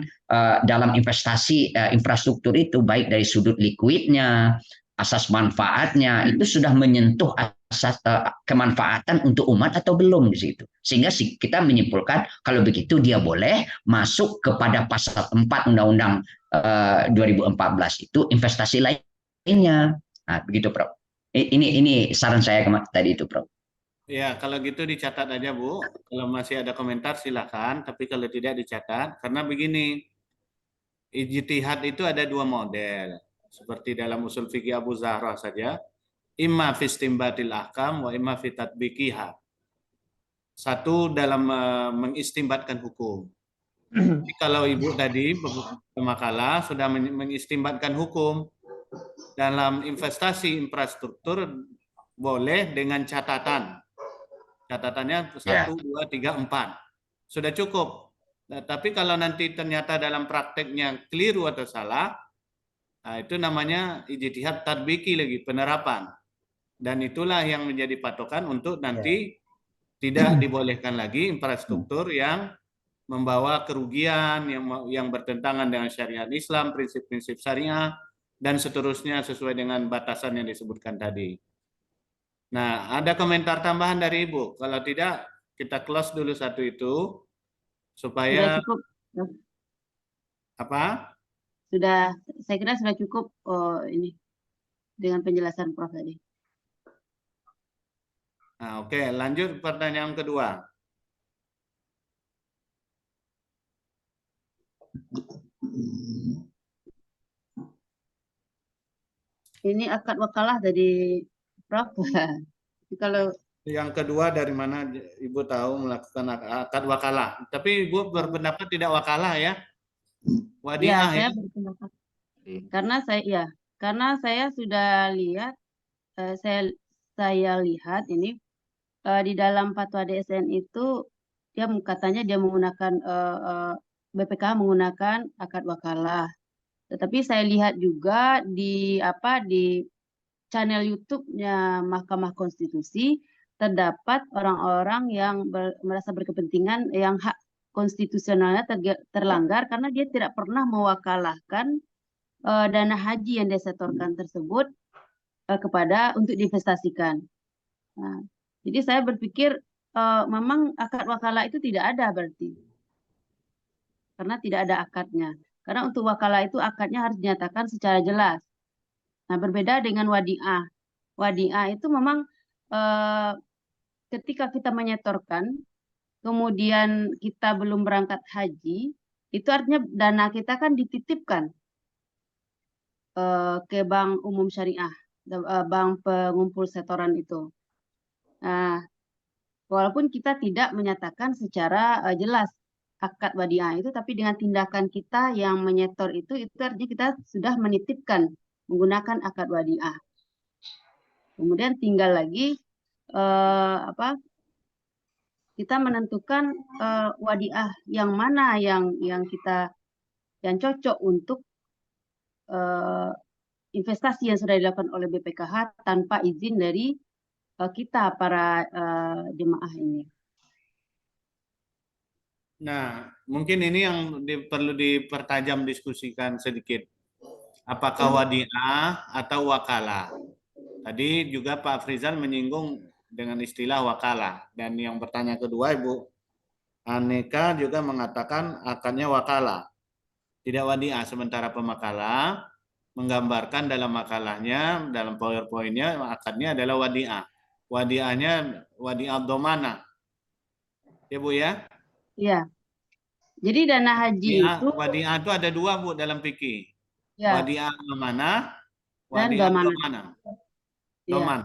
dalam investasi infrastruktur itu baik dari sudut likuidnya, asas manfaatnya itu sudah menyentuh asas kemanfaatan untuk umat atau belum di situ. Sehingga kita menyimpulkan kalau begitu dia boleh masuk kepada pasal 4 Undang-Undang 2014 itu investasi lainnya. Nah, begitu, Prof. Ini saran saya tadi itu, Prof. Ya, kalau gitu dicatat aja, Bu. Kalau masih ada komentar silakan, tapi kalau tidak dicatat, karena begini, ijtihad itu ada dua model. Seperti dalam usul fikih Abu Zahra saja, imma fi istinbatil ahkam wa imma fi tatbiqiha. Satu dalam mengistimbatkan hukum. Jadi kalau Ibu tadi pemakalah sudah mengistimbatkan hukum dalam investasi infrastruktur boleh dengan catatan. Catatannya 1, 2, 3, 4. Sudah cukup. Nah, tapi kalau nanti ternyata dalam prakteknya keliru atau salah, nah itu namanya ijtihad tadbiki lagi, penerapan. Dan itulah yang menjadi patokan untuk nanti tidak dibolehkan lagi infrastruktur yang membawa kerugian, yang bertentangan dengan syariat Islam, prinsip-prinsip syariah, dan seterusnya sesuai dengan batasan yang disebutkan tadi. Nah, ada komentar tambahan dari Ibu? Kalau tidak, kita close dulu satu itu Sudah supaya cukup. apa? Saya kira sudah cukup ini dengan penjelasan Prof tadi. Nah, oke, lanjut pertanyaan kedua. Ini akad wakalah dari Prof. Kalau Yang kedua, dari mana Ibu tahu melakukan akad wakalah? Tapi Ibu berpendapat tidak wakalah ya? Wadiah saya ya? berpendapat karena saya sudah lihat saya lihat ini di dalam fatwa DSN itu dia katanya dia menggunakan BPKH menggunakan akad wakalah. Tetapi saya lihat juga di channel YouTube-nya Mahkamah Konstitusi terdapat orang-orang yang merasa berkepentingan yang hak konstitusionalnya terlanggar karena dia tidak pernah mewakalahkan dana haji yang disetorkan tersebut kepada untuk diinvestasikan. Nah, jadi saya berpikir memang akad wakalah itu tidak ada berarti. Karena tidak ada akadnya. Karena untuk wakalah itu akadnya harus dinyatakan secara jelas. Nah, berbeda dengan wadiah. Wadiah itu memang ketika kita menyetorkan, kemudian kita belum berangkat haji, itu artinya dana kita kan dititipkan ke bank umum syariah, bank pengumpul setoran itu. Nah, walaupun kita tidak menyatakan secara jelas akad wadiah itu, tapi dengan tindakan kita yang menyetor itu artinya kita sudah menitipkan menggunakan akad wadiah. Kemudian tinggal lagi kita menentukan wadiah yang mana yang cocok untuk investasi yang sudah dilakukan oleh BPKH tanpa izin dari kita para jemaah ini. Nah, mungkin ini yang perlu dipertajam diskusikan sedikit. Apakah wadiah atau wakalah? Tadi juga Pak Frizal menyinggung dengan istilah wakalah. Dan yang bertanya kedua, Ibu Aneka juga mengatakan akadnya wakalah. Tidak wadiah. Sementara pemakalah menggambarkan dalam makalahnya, dalam PowerPoint-nya, akadnya adalah wadiah. Wadiahnya wadiah domana. Ya Bu ya? Iya. Jadi dana haji itu wadiah itu ada dua Bu dalam fikih. Ya. Wadiah amanah, dan wadiah doman. Doman.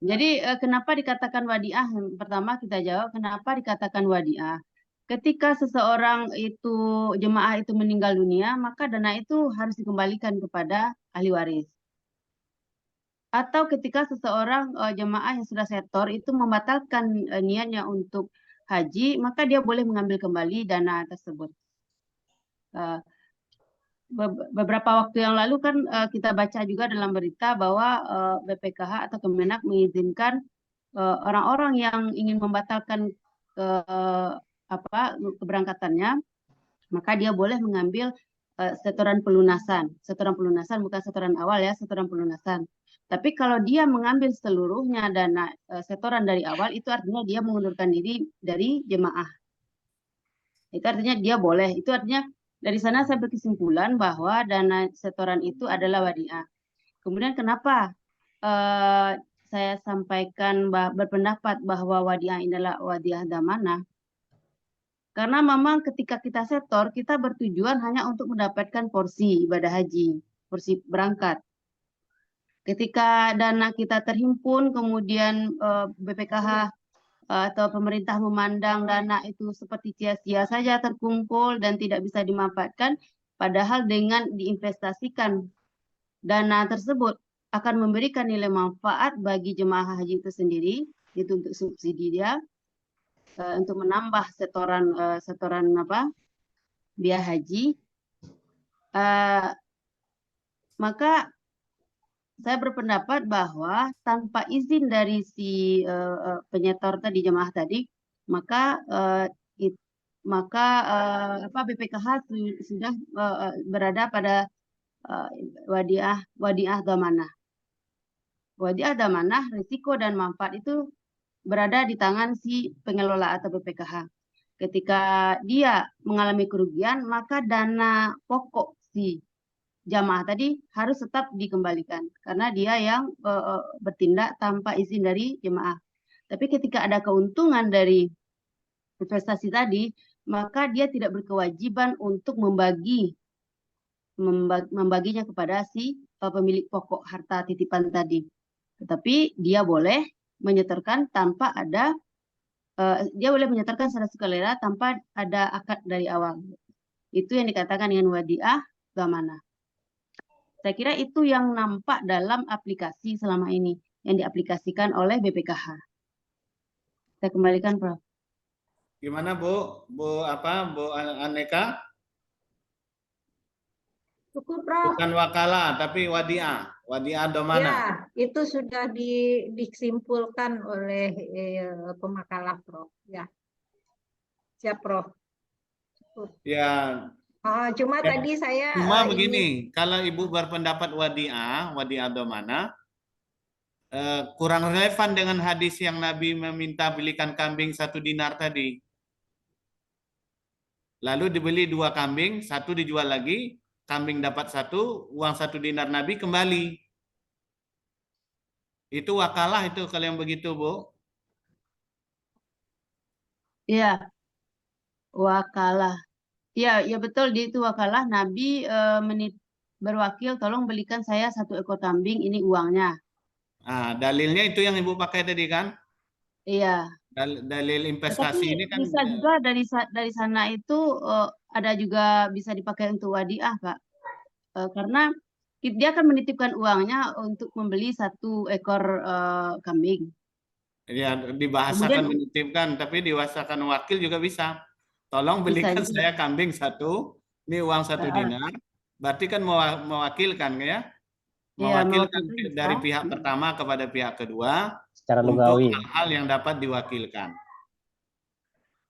Jadi kenapa dikatakan wadiah? Pertama kita jawab kenapa dikatakan wadiah. Ketika seseorang itu jemaah itu meninggal dunia, maka dana itu harus dikembalikan kepada ahli waris. Atau ketika seseorang jemaah yang sudah setor itu membatalkan niatnya untuk haji, maka dia boleh mengambil kembali dana tersebut. Beberapa waktu yang lalu kan kita baca juga dalam berita bahwa BPKH atau Kemenak mengizinkan orang-orang yang ingin membatalkan keberangkatannya, maka dia boleh mengambil setoran pelunasan. Setoran pelunasan bukan setoran awal ya, setoran pelunasan. Tapi kalau dia mengambil seluruhnya dana setoran dari awal, itu artinya dia mengundurkan diri dari jemaah. Itu artinya dia boleh. Itu artinya dari sana saya berkesimpulan bahwa dana setoran itu adalah wadiah. Kemudian kenapa saya sampaikan berpendapat bahwa wadiah ini adalah wadiah damanah, karena memang ketika kita setor, kita bertujuan hanya untuk mendapatkan porsi ibadah haji, porsi berangkat. Ketika dana kita terhimpun, kemudian BPKH atau pemerintah memandang dana itu seperti sia-sia saja terkumpul dan tidak bisa dimanfaatkan, padahal dengan diinvestasikan dana tersebut akan memberikan nilai manfaat bagi jemaah haji itu sendiri, itu untuk subsidi dia, untuk menambah setoran biaya haji, maka saya berpendapat bahwa tanpa izin dari si penyetor tadi, jemaah tadi, maka BPKH sudah berada pada wadiah damanah. Wadiah damanah, risiko dan manfaat itu berada di tangan si pengelola atau BPKH. Ketika dia mengalami kerugian, maka dana pokok si jamaah tadi harus tetap dikembalikan karena dia yang bertindak tanpa izin dari jemaah. Tapi ketika ada keuntungan dari investasi tadi, maka dia tidak berkewajiban untuk membaginya kepada si pemilik pokok harta titipan tadi. Tetapi dia boleh menyetorkan tanpa ada dia boleh menyetorkan secara sukarela tanpa ada akad dari awal. Itu yang dikatakan dengan wadiah damanah. Saya kira itu yang nampak dalam aplikasi selama ini yang diaplikasikan oleh BPKH. Saya kembalikan, Prof. Gimana Bu? Bu Aneka? Cukup, Prof. Bukan wakalah, tapi wadiah damanah. Ya, itu sudah disimpulkan oleh pemakalah, Prof. Ya, siap, Prof. Cukup. Ya. Cuma tadi saya begini, kalau Ibu berpendapat wadiah damanah, kurang relevan dengan hadis yang Nabi meminta belikan kambing 1 dinar tadi. Lalu dibeli 2 kambing, 1 dijual lagi, kambing dapat 1, uang 1 dinar Nabi kembali. Itu wakalah itu kalau yang begitu, Bu? Iya, wakalah. Ya betul, di itu wakalah. Nabi berwakil, tolong belikan saya 1 ekor kambing, ini uangnya. Dalilnya itu yang Ibu pakai tadi kan? Iya. Dalil investasi Tapi ini kan bisa juga dari sana itu ada juga bisa dipakai untuk wadiah, Pak. Karena dia akan menitipkan uangnya untuk membeli 1 ekor kambing. Ya, dibahasakan menitipkan, tapi diwasakan wakil juga bisa. Tolong belikan saya kambing 1, ini uang 1 dinar. Berarti kan mewakilkan ya? Mewakilkan dari pihak pertama kepada pihak kedua secara untuk lugawi. hal-hal yang dapat diwakilkan.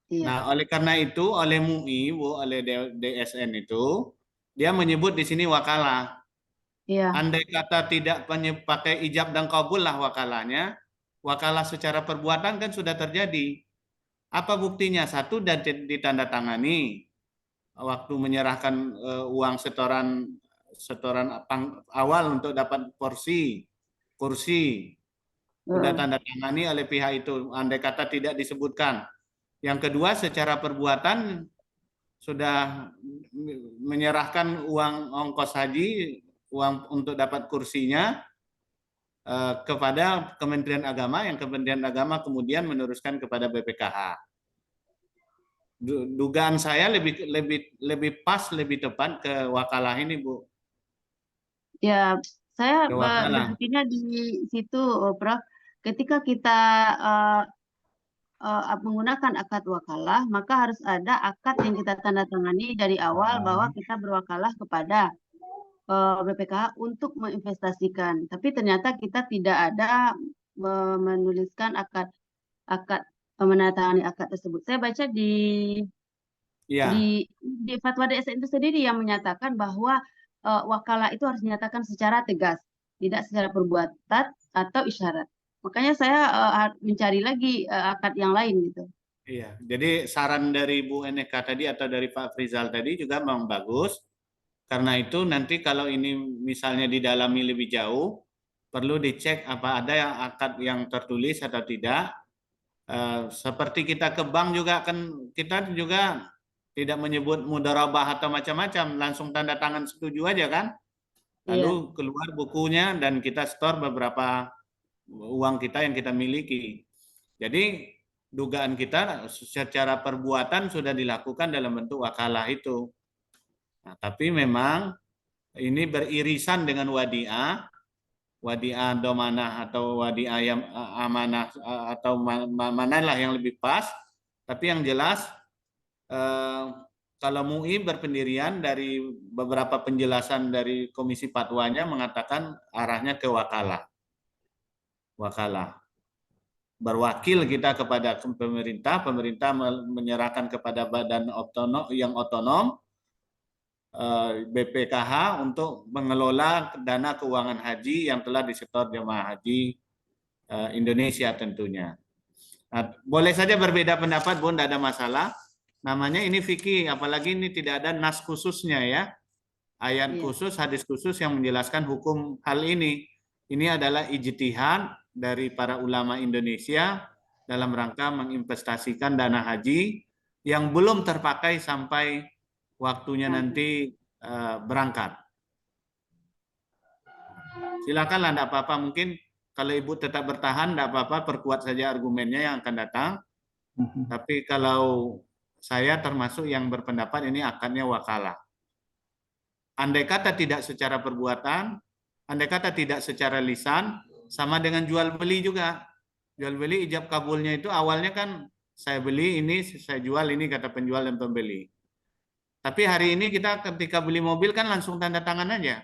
Iya. Nah, oleh karena itu, oleh MUI, oleh DSN itu, dia menyebut di sini wakalah. Iya. Andai kata tidak pakai ijab dan kabul lah wakalahnya, wakalah secara perbuatan kan sudah terjadi. Apa buktinya? 1, dan ditandatangani waktu menyerahkan uang setoran awal untuk dapat kursi sudah tanda tangani oleh pihak itu, andai kata tidak disebutkan. Yang kedua, secara perbuatan sudah menyerahkan uang ongkos haji, uang untuk dapat kursinya kepada Kementerian Agama, yang Kementerian Agama kemudian meneruskan kepada BPKH. Dugaan saya lebih pas, lebih tepat ke wakalah ini, Bu. Ya, saya berpikirnya di situ, Prof. Ketika kita menggunakan akad wakalah, maka harus ada akad yang kita tanda tangani dari awal bahwa kita berwakalah kepada BPKH untuk menginvestasikan. Tapi ternyata kita tidak ada menuliskan menandatangani akad tersebut. Saya baca di fatwa DSN itu sendiri yang menyatakan bahwa wakalah itu harus dinyatakan secara tegas, tidak secara perbuatan atau isyarat. Makanya saya mencari lagi akad yang lain gitu. Iya, jadi saran dari Bu Eneka tadi atau dari Pak Frizal tadi juga memang bagus. Karena itu nanti kalau ini misalnya didalami lebih jauh, perlu dicek apa ada yang akad yang tertulis atau tidak. Seperti kita ke bank juga kan kita juga tidak menyebut mudharabah atau macam-macam, langsung tanda tangan setuju aja kan. Lalu keluar bukunya dan kita store beberapa uang kita yang kita miliki. Jadi dugaan kita secara perbuatan sudah dilakukan dalam bentuk wakalah itu. Nah, tapi memang ini beririsan dengan wadiah domanah atau wadiah yang amanah atau manalah yang lebih pas. Tapi yang jelas kalau MUI berpendirian dari beberapa penjelasan dari Komisi Fatwanya mengatakan arahnya ke wakalah. Wakalah. Berwakil kita kepada pemerintah, pemerintah menyerahkan kepada badan yang otonom, BPKH untuk mengelola dana keuangan haji yang telah disetor jemaah haji Indonesia tentunya. Nah, boleh saja berbeda pendapat, Bu, tidak ada masalah. Namanya ini fikih, apalagi ini tidak ada nas khususnya ya. Ayat khusus, hadis khusus yang menjelaskan hukum hal ini. Ini adalah ijtihad dari para ulama Indonesia dalam rangka menginvestasikan dana haji yang belum terpakai sampai waktunya nanti berangkat. Silakanlah, tidak apa-apa. Mungkin kalau Ibu tetap bertahan, tidak apa-apa, perkuat saja argumennya yang akan datang. Tapi kalau saya termasuk yang berpendapat ini akadnya wakalah. Andai kata tidak secara perbuatan, andai kata tidak secara lisan, sama dengan jual beli juga. Jual beli ijab kabulnya itu awalnya kan saya beli ini, saya jual ini, kata penjual dan pembeli. Tapi hari ini kita ketika beli mobil kan langsung tanda tangan aja.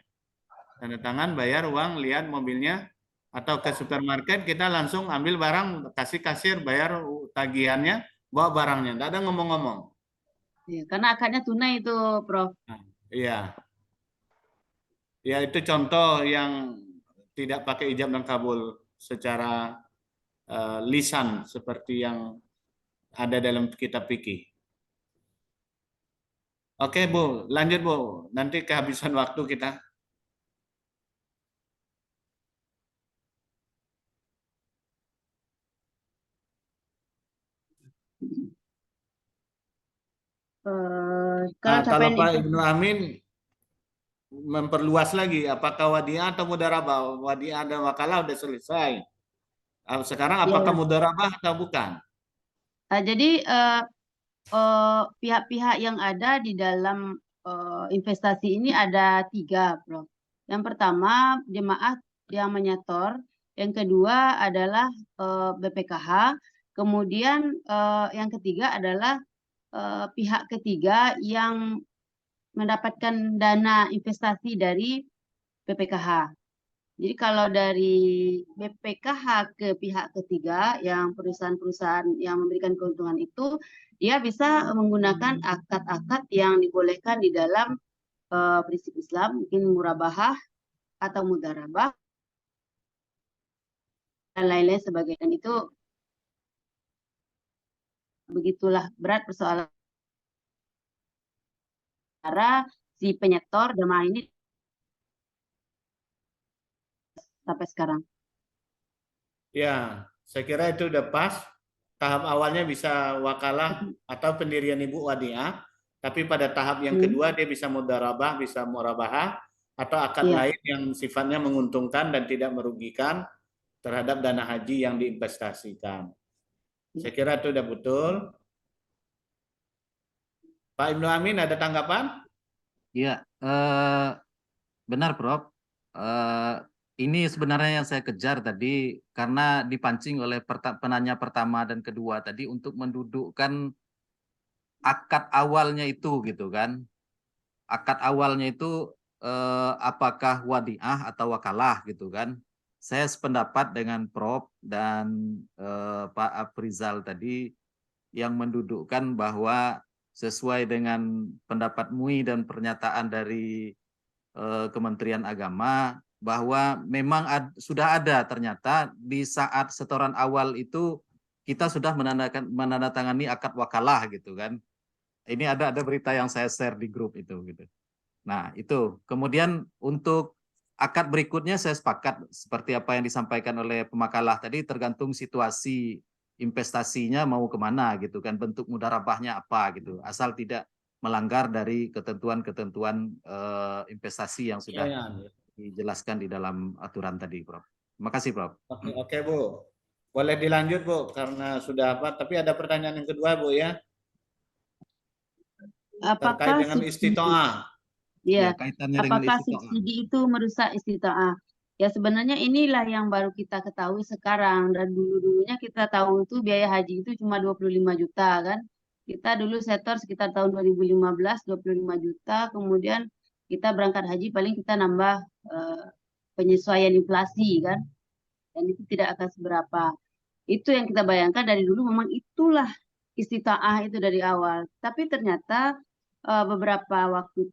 Tanda tangan, bayar uang, lihat mobilnya. Atau ke supermarket kita langsung ambil barang, kasih kasir, bayar tagihannya, bawa barangnya. Tidak ada ngomong-ngomong. Ya, karena akadnya tunai itu, Prof. Iya. Ya itu contoh yang tidak pakai ijab dan kabul secara lisan seperti yang ada dalam kitab fikih. Oke, Bu, lanjut, Bu. Nanti kehabisan waktu kita. Kalau Pak Ibnu Amin memperluas lagi, apakah wadiah atau mudharabah? Wadiah dan wakalah sudah selesai. Sekarang apakah mudharabah atau bukan? Jadi pihak-pihak yang ada di dalam investasi ini ada 3, Prof. Yang pertama jemaah yang menyetor, yang kedua adalah BPKH, kemudian yang ketiga adalah pihak ketiga yang mendapatkan dana investasi dari BPKH. Jadi kalau dari BPKH ke pihak ketiga, yang perusahaan-perusahaan yang memberikan keuntungan itu, dia bisa menggunakan akad-akad yang dibolehkan di dalam prinsip Islam, mungkin murabahah atau mudharabah, dan lain-lain sebagainya. Dan itu begitulah berat persoalan cara si penyetor jemaah ini sampai sekarang. Ya, saya kira itu udah pas. Tahap awalnya bisa wakalah atau pendirian ibu wadiah, tapi pada tahap yang kedua dia bisa mudharabah, bisa murabahah, atau akad lain yang sifatnya menguntungkan dan tidak merugikan terhadap dana haji yang diinvestasikan. Saya kira itu udah betul. Pak Ibnu Amin ada tanggapan? Iya, benar, Prof. Ini sebenarnya yang saya kejar tadi karena dipancing oleh penanya pertama dan kedua tadi untuk mendudukkan akad awalnya itu gitu kan. Akad awalnya itu apakah wadiah atau wakalah gitu kan. Saya sependapat dengan Prof dan Pak Afrizal tadi yang mendudukkan bahwa sesuai dengan pendapat MUI dan pernyataan dari Kementerian Agama bahwa memang sudah ada ternyata di saat setoran awal itu kita sudah menandatangani akad wakalah gitu kan. Ini ada berita yang saya share di grup itu gitu. Nah, itu. Kemudian untuk akad berikutnya saya sepakat seperti apa yang disampaikan oleh pemakalah tadi, tergantung situasi investasinya mau kemana gitu kan, bentuk mudarabahnya apa gitu, asal tidak melanggar dari ketentuan-ketentuan investasi yang sudah dijelaskan di dalam aturan tadi, Prof. Terima kasih, Prof. Oke, Bu. Boleh dilanjut, Bu, karena sudah apa? Tapi ada pertanyaan yang kedua, Bu, ya. Terkait Apakah dengan subsidi? istitoah. Ya, Kaitannya dengan apakah istitoah. subsidi itu merusak istitoah? Ya sebenarnya inilah yang baru kita ketahui sekarang, dan dulu-dulunya kita tahu itu biaya haji itu cuma 25 juta kan. Kita dulu setor sekitar tahun 2015 25 juta, kemudian kita berangkat haji paling kita nambah penyesuaian inflasi kan. Dan itu tidak akan seberapa. Itu yang kita bayangkan dari dulu, memang itulah istitaah itu dari awal. Tapi ternyata beberapa waktu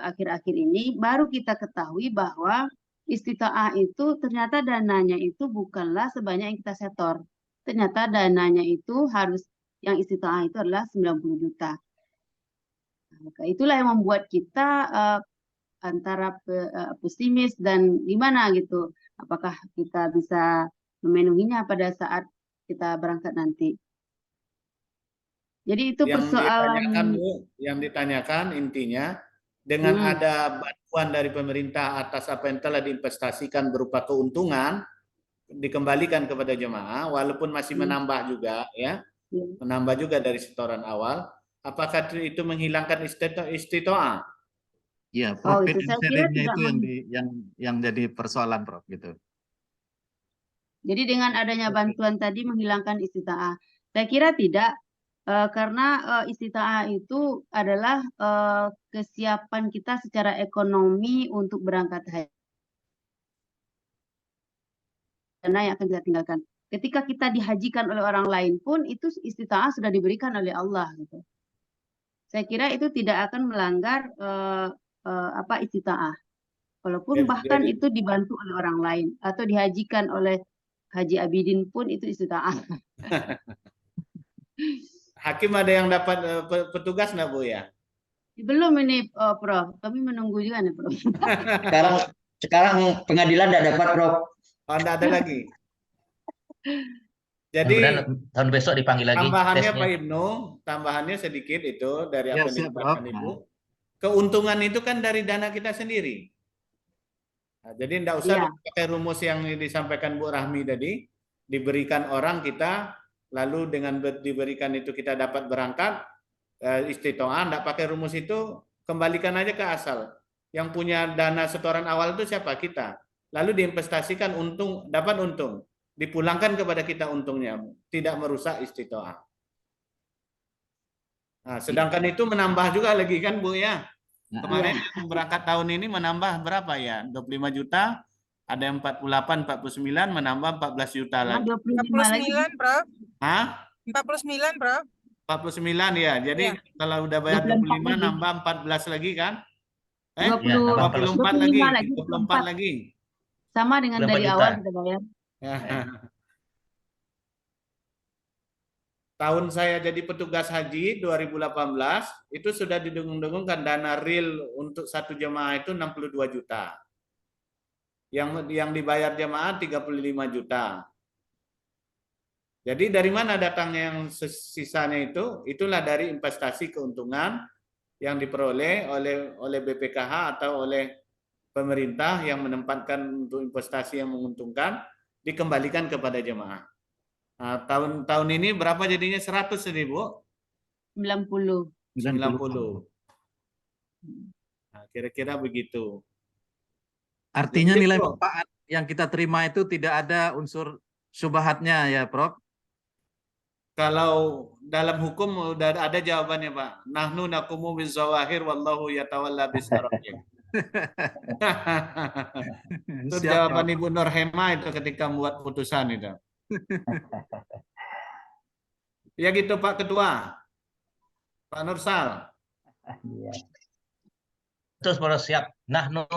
akhir-akhir ini baru kita ketahui bahwa istitaah itu ternyata dananya itu bukanlah sebanyak yang kita setor. Ternyata dananya itu harus, yang istitaah itu adalah 90 juta. Maka itulah yang membuat kita antara pesimis dan gimana gitu. Apakah kita bisa memenuhinya pada saat kita berangkat nanti. Jadi itu persoalan. Yang ditanyakan intinya, dengan ada bantuan dari pemerintah atas apa yang telah diinvestasikan berupa keuntungan, dikembalikan kepada jemaah, walaupun masih menambah juga, ya, menambah juga dari setoran awal. Apakah itu menghilangkan istitoah? Ya, profit itu saya kira sharingnya tidak itu yang jadi persoalan, Prof, gitu. Jadi dengan adanya bantuan tadi menghilangkan istitaah. Saya kira tidak, karena istitaah itu adalah kesiapan kita secara ekonomi untuk berangkat haji. Dana yang akan kita tinggalkan. Ketika kita dihajikan oleh orang lain pun itu istitaah sudah diberikan oleh Allah. Gitu. Saya kira itu tidak akan melanggar istitaah. Walaupun bahkan itu dibantu oleh orang lain atau dihajikan oleh Haji Abidin pun itu istitaah. Hakim ada yang dapat petugas nggak, Bu, ya? Belum ini, Prof. Kami menunggu juga nih, Prof. Sekarang pengadilan tidak dapat, Prof. Oh, enggak ada lagi. Jadi tahun besok dipanggil lagi. Tambahannya tesnya. Pak Ibnu, tambahannya sedikit itu dari Ya, apa yang disampaikan Ibu. Keuntungan itu kan dari dana kita sendiri. Nah, jadi tidak usah pakai rumus yang disampaikan Bu Rahmi tadi, diberikan orang kita, lalu dengan diberikan itu kita dapat berangkat, istitoah, tidak pakai rumus itu, kembalikan aja ke asal. Yang punya dana setoran awal itu siapa? Kita. Lalu diinvestasikan untung, dapat untung. Dipulangkan kepada kita untungnya, tidak merusak istitoah. Nah, sedangkan itu menambah juga lagi kan, Bu, ya? Kemarin berangkat tahun ini menambah berapa ya? 25 juta, ada yang 48, 49, menambah 14 juta lagi. 49, Prof. Hah? 49, Prof. 49 ya. Jadi kalau udah bayar 25 nambah 14 lagi kan? 24 lagi, 24 lagi. Sama dengan dari awal kita bayar. Tahun saya jadi petugas haji 2018 itu sudah didengung-dengungkan dana real untuk satu jemaah itu 62 juta. Yang dibayar jemaah 35 juta. Jadi dari mana datangnya yang sisanya itu? Itulah dari investasi keuntungan yang diperoleh oleh BPKH atau oleh pemerintah yang menempatkan untuk investasi yang menguntungkan dikembalikan kepada jemaah. Nah, tahun ini berapa jadinya? 100 nih, Bu? 90. Nah, kira-kira begitu. Artinya nilai manfaat yang kita terima itu tidak ada unsur syubhatnya ya, Prof? Kalau dalam hukum udah ada jawabannya, Pak. Nahnu nakumu bizawahir wallahu yatawalla bisarahir. Itu jawaban Ibu Nurhema itu ketika membuat putusan itu. Ya gitu Pak Ketua. Pak Nursal. Terus baru siap. Nahnu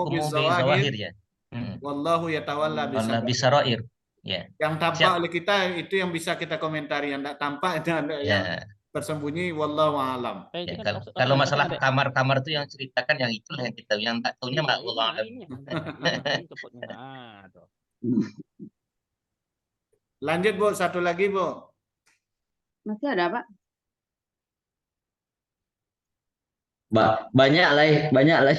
bizawahir ya. Wallahu yatawalla bisarair. Ya. Yang tampak oleh kita itu yang bisa kita komentari, yang tidak tampak itu tersembunyi wallahu alam. Itu Ya, kan kalau masalah Dek. kamar-kamar itu yang ceritakan yang itulah yang kita yang tak tahunya Iya, mak ini Allah alam. ini ini tepatnya. Tuh. Lanjut Bu, satu lagi Bu. Masih ada, Pak? Banyak lah, banyak lah.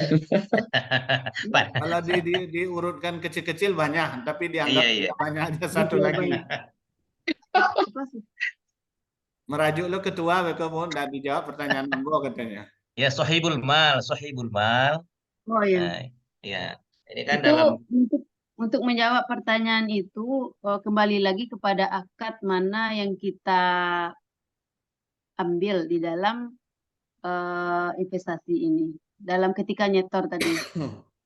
Kalau diurutkan kecil-kecil banyak, tapi dianggap Iya, iya. tidak banyak, ada satu Betul, lagi. banyak. Apa sih? Merajuk lo ketua, beko Bu, tidak dijawab pertanyaan Ambo katanya. Ya, sahibul mal, sahibul mal. Oh iya. Nah, ya, ini kan Itu dalam untuk menjawab pertanyaan itu kembali lagi kepada akad mana yang kita ambil di dalam investasi ini. Dalam ketika nyetor tadi.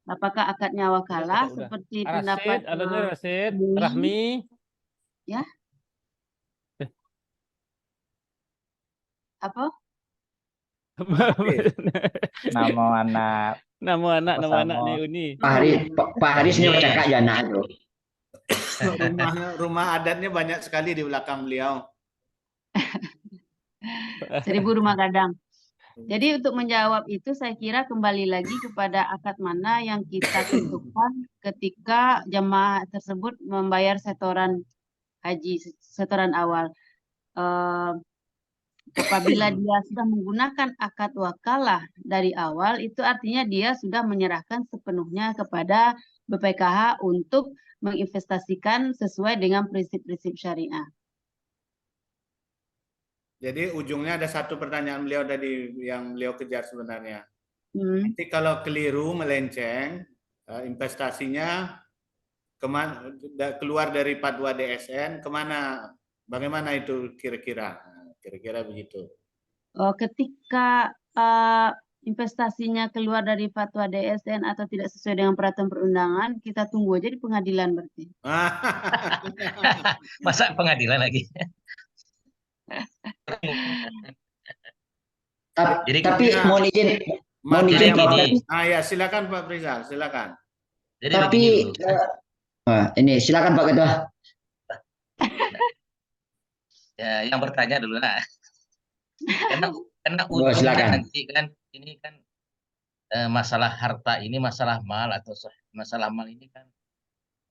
Apakah akadnya wakalah Udah. seperti Rasid, pendapat adanya Rasid, Bumi? Rahmi. Ya? Apa? Nama anak. Nama anak di Uni. Pak Haris ini cakap jana tuh. Rumah adatnya banyak sekali di belakang beliau. 1000 rumah gadang. Jadi untuk menjawab itu saya kira kembali lagi kepada akad mana yang kita tentukan ketika jemaah tersebut membayar setoran haji, setoran awal. Apabila dia sudah menggunakan akad wakalah dari awal, itu artinya dia sudah menyerahkan sepenuhnya kepada BPKH untuk menginvestasikan sesuai dengan prinsip-prinsip syariah. Jadi ujungnya ada satu pertanyaan beliau tadi yang beliau kejar sebenarnya. Hmm. Nanti kalau keliru melenceng investasinya keluar dari fatwa DSN kemana? Bagaimana itu kira-kira? Kira-kira begitu. Ketika investasinya keluar dari fatwa DSN atau tidak sesuai dengan peraturan perundangan, kita tunggu aja di pengadilan berarti. masa pengadilan lagi. Tapi mohon izin Pak. Ya silakan Pak Prizal, silakan. Jadi tapi ini silakan Pak Ketua. Ya, yang bertanya dulu lah. Karena ujungnya nanti kan ini kan masalah harta ini, masalah mal atau masalah mal ini kan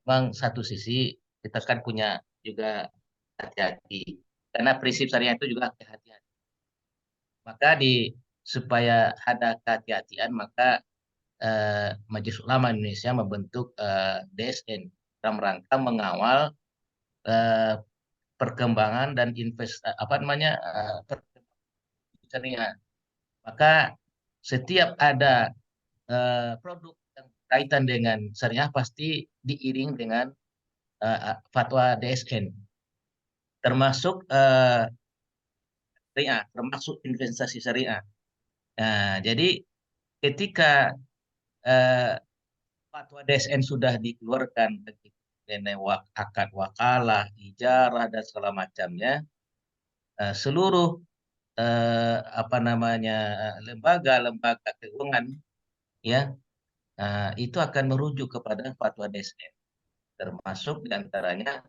memang satu sisi kita kan punya juga hati-hati. Karena prinsip syariah itu juga hati-hati. Maka supaya ada kehati-hatian, maka Majelis Ulama Indonesia membentuk DSN dalam rangka mengawal perkembangan dan syariah. Maka setiap ada produk yang berkaitan dengan syariah pasti diiring dengan fatwa DSN, termasuk syariah, termasuk investasi syariah. Nah, jadi ketika fatwa DSN sudah dikeluarkan mengenai akad wakalah, ijarah dan segala macamnya, seluruh lembaga keuangan ya itu akan merujuk kepada fatwa DSN, termasuk diantaranya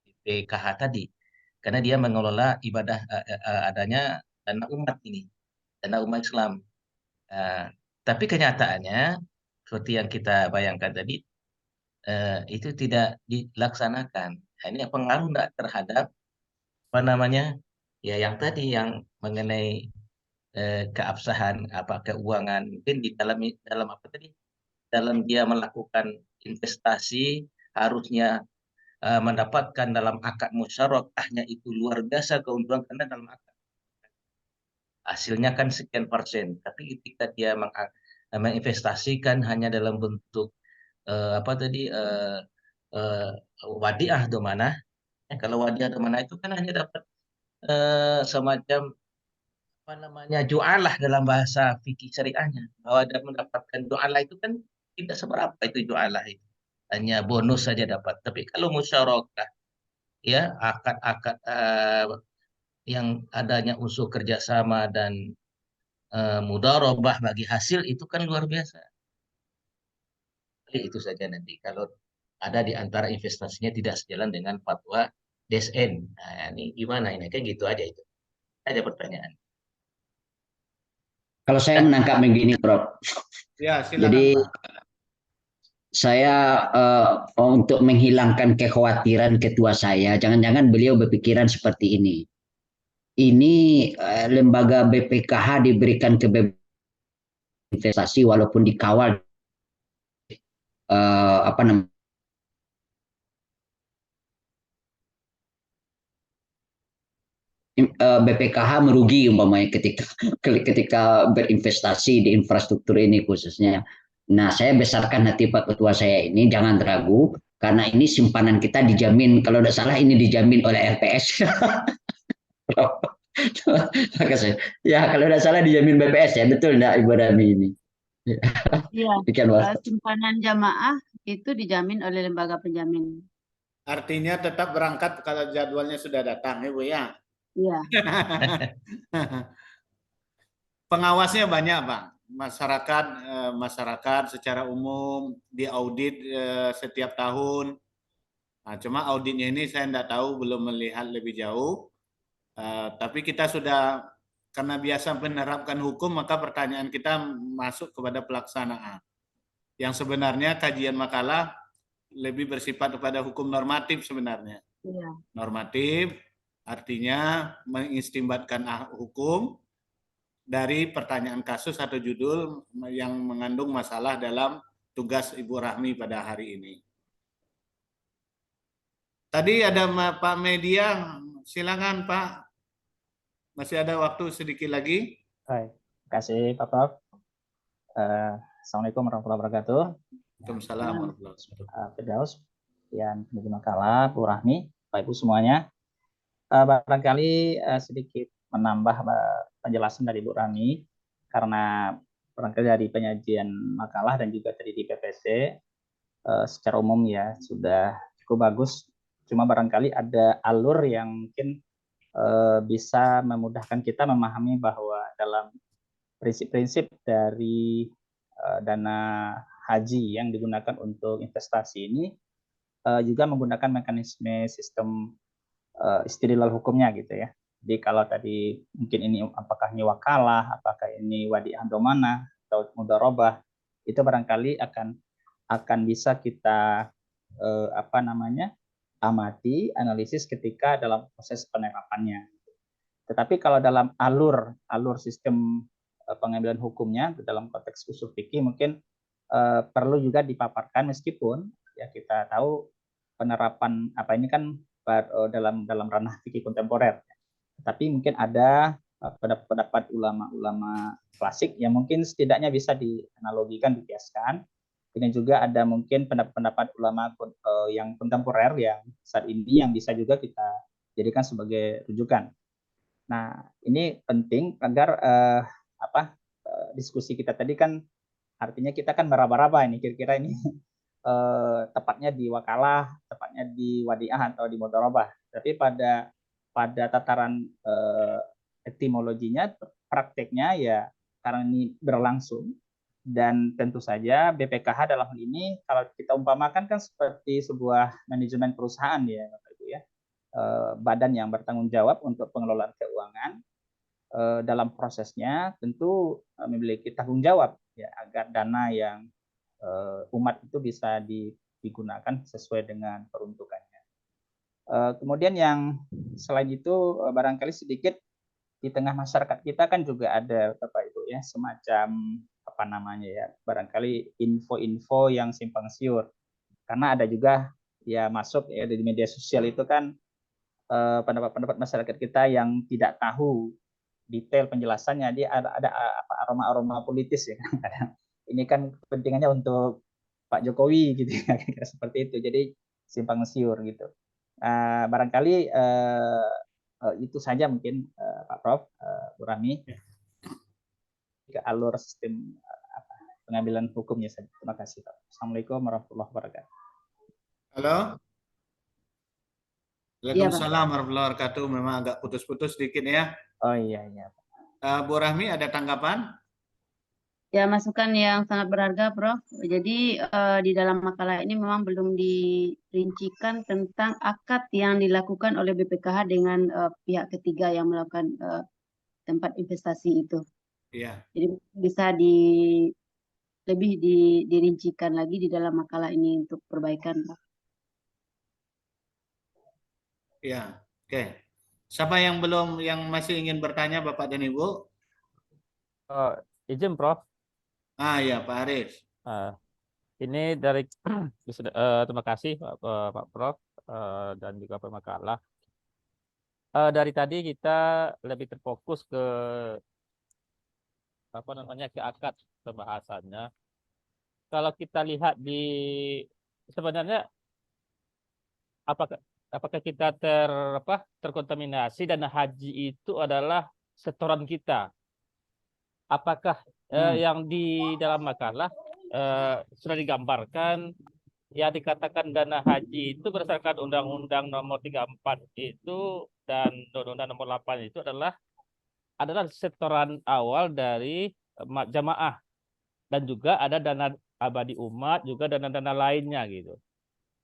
BPKH tadi, karena dia mengelola ibadah adanya dana umat ini, dana umat Islam. Tapi kenyataannya seperti yang kita bayangkan tadi itu tidak dilaksanakan. Nah, ini pengaruh enggak terhadap ya yang tadi yang mengenai keabsahan keuangan, mungkin di dalam apa tadi, dalam dia melakukan investasi harusnya mendapatkan dalam akad musyarakahnya itu luar biasa keuntungan, karena dalam akad hasilnya kan sekian persen, tapi ketika dia menginvestasikan hanya dalam bentuk wadiah domanah, kalau wadiah domanah itu kan hanya dapat semacam jualah dalam bahasa fikih syariahnya, bahwa dia mendapatkan jualah itu kan tidak seberapa, itu jualah itu hanya bonus saja dapat. Tapi kalau musyarakah ya akad-akad yang adanya unsur kerjasama dan mudharabah bagi hasil itu kan luar biasa. Jadi itu saja nanti kalau ada di antara investasinya tidak sejalan dengan fatwa DSN. Nah, ini gimana ini? Kayak gitu aja itu. Ada pertanyaan. Kalau saya menangkap begini, Prof. Ya, silakan Jadi Pak. saya untuk menghilangkan kekhawatiran ketua saya, jangan-jangan beliau berpikiran seperti ini. Ini lembaga BPKH diberikan kebebasan investasi walaupun dikawal apa namanya BPKH merugi umpamanya ketika berinvestasi di infrastruktur ini khususnya. Nah, saya besarkan hati Pak Ketua saya ini, jangan ragu karena ini simpanan kita dijamin, kalau tidak salah ini dijamin oleh LPS. Ya, kalau tidak salah dijamin BPS ya, betul enggak Ibu Rami ini? Iya, Demikian, Pak. simpanan jamaah itu dijamin oleh lembaga penjamin. Artinya tetap berangkat kalau jadwalnya sudah datang, Ibu ya. Iya. Pengawasnya banyak, Bang. Masyarakat secara umum diaudit setiap tahun. Nah, cuma auditnya ini saya tidak tahu, belum melihat lebih jauh. Tapi kita sudah, karena biasa menerapkan hukum, maka pertanyaan kita masuk kepada pelaksanaan. Yang sebenarnya kajian makalah lebih bersifat kepada hukum normatif sebenarnya. Iya. Normatif artinya mengistimbatkan hukum dari pertanyaan kasus atau judul yang mengandung masalah dalam tugas Ibu Rahmi pada hari ini. Tadi ada Pak Media, silakan Pak. Masih ada waktu sedikit lagi. Baik, terima kasih Pak Prof. Assalamualaikum warahmatullahi wabarakatuh. Waalaikumsalam warahmatullahi wabarakatuh. Firdaus, yang penulis makalah, Bu Rahmi, Pak Ibu semuanya. Barangkali sedikit menambah penjelasan dari Bu Rahmi, karena barangkali dari penyajian makalah dan juga tadi di PPT secara umum ya sudah cukup bagus. Cuma barangkali ada alur yang mungkin bisa memudahkan kita memahami bahwa dalam prinsip-prinsip dari dana haji yang digunakan untuk investasi ini juga menggunakan mekanisme sistem istidlal hukumnya gitu ya. Jadi kalau tadi mungkin ini apakah ini wakalah, apakah ini wadiah domana atau mudharabah, itu barangkali akan bisa kita amati, analisis ketika dalam proses penerapannya. Tetapi kalau dalam alur sistem pengambilan hukumnya dalam konteks usul fikih mungkin perlu juga dipaparkan, meskipun ya kita tahu penerapan ini kan dalam ranah fikih kontemporer. Tapi mungkin ada pendapat ulama-ulama klasik yang mungkin setidaknya bisa dianalogikan, dikiaskan. Ini juga ada mungkin pendapat ulama yang kontemporer yang saat ini yang bisa juga kita jadikan sebagai rujukan. Nah, ini penting agar diskusi kita tadi kan artinya kita kan meraba-raba ini kira-kira ini tepatnya di wakalah, tepatnya di wadiah atau di mudharabah. Tapi pada tataran etimologinya, prakteknya ya karena ini berlangsung. Dan tentu saja BPKH dalam hal ini kalau kita umpamakan kan seperti sebuah manajemen perusahaan ya Bapak Ibu ya, badan yang bertanggung jawab untuk pengelolaan keuangan. Dalam prosesnya tentu memiliki tanggung jawab ya agar dana yang umat itu bisa digunakan sesuai dengan peruntukannya. Kemudian yang selain itu barangkali sedikit di tengah masyarakat kita kan juga ada Bapak Ibu ya semacam barangkali info-info yang simpang siur, karena ada juga ya masuk ya di media sosial itu kan pendapat-pendapat masyarakat kita yang tidak tahu detail penjelasannya, dia ada aroma-aroma politis ya kan. Ini kan kepentingannya untuk Pak Jokowi gitu ya, seperti itu, jadi simpang siur gitu. Barangkali itu saja mungkin Pak Prof, Bu Rahmi, ke alur sistem pengambilan hukumnya saja. Terima kasih Pak. Assalamualaikum warahmatullahi wabarakatuh. Halo. Waalaikumsalam warahmatullahi wabarakatuh. Memang agak putus-putus sedikit ya. Oh iya. Bu Rahmi ada tanggapan? Ya, masukan yang sangat berharga, Prof. Jadi di dalam makalah ini memang belum dirincikan tentang akad yang dilakukan oleh BPKH dengan pihak ketiga yang melakukan tempat investasi itu. Iya. Jadi bisa lebih dirincikan lagi di dalam makalah ini untuk perbaikan, Pak. Ya, oke. Siapa yang masih ingin bertanya, Bapak dan Ibu? Izin, Prof. Ya, Pak Haris. Ini dari terima kasih Pak Prof dan juga pemakalah. Dari tadi kita lebih terfokus ke ke akad pembahasannya. Kalau kita lihat sebenarnya apakah kita terkontaminasi dana haji itu adalah setoran kita? Apakah yang di dalam makalah sudah digambarkan ya dikatakan dana haji itu berdasarkan Undang-Undang Nomor 34 itu dan Undang-Undang Nomor 8 itu adalah setoran awal dari jamaah, dan juga ada dana abadi umat, juga dana-dana lainnya gitu.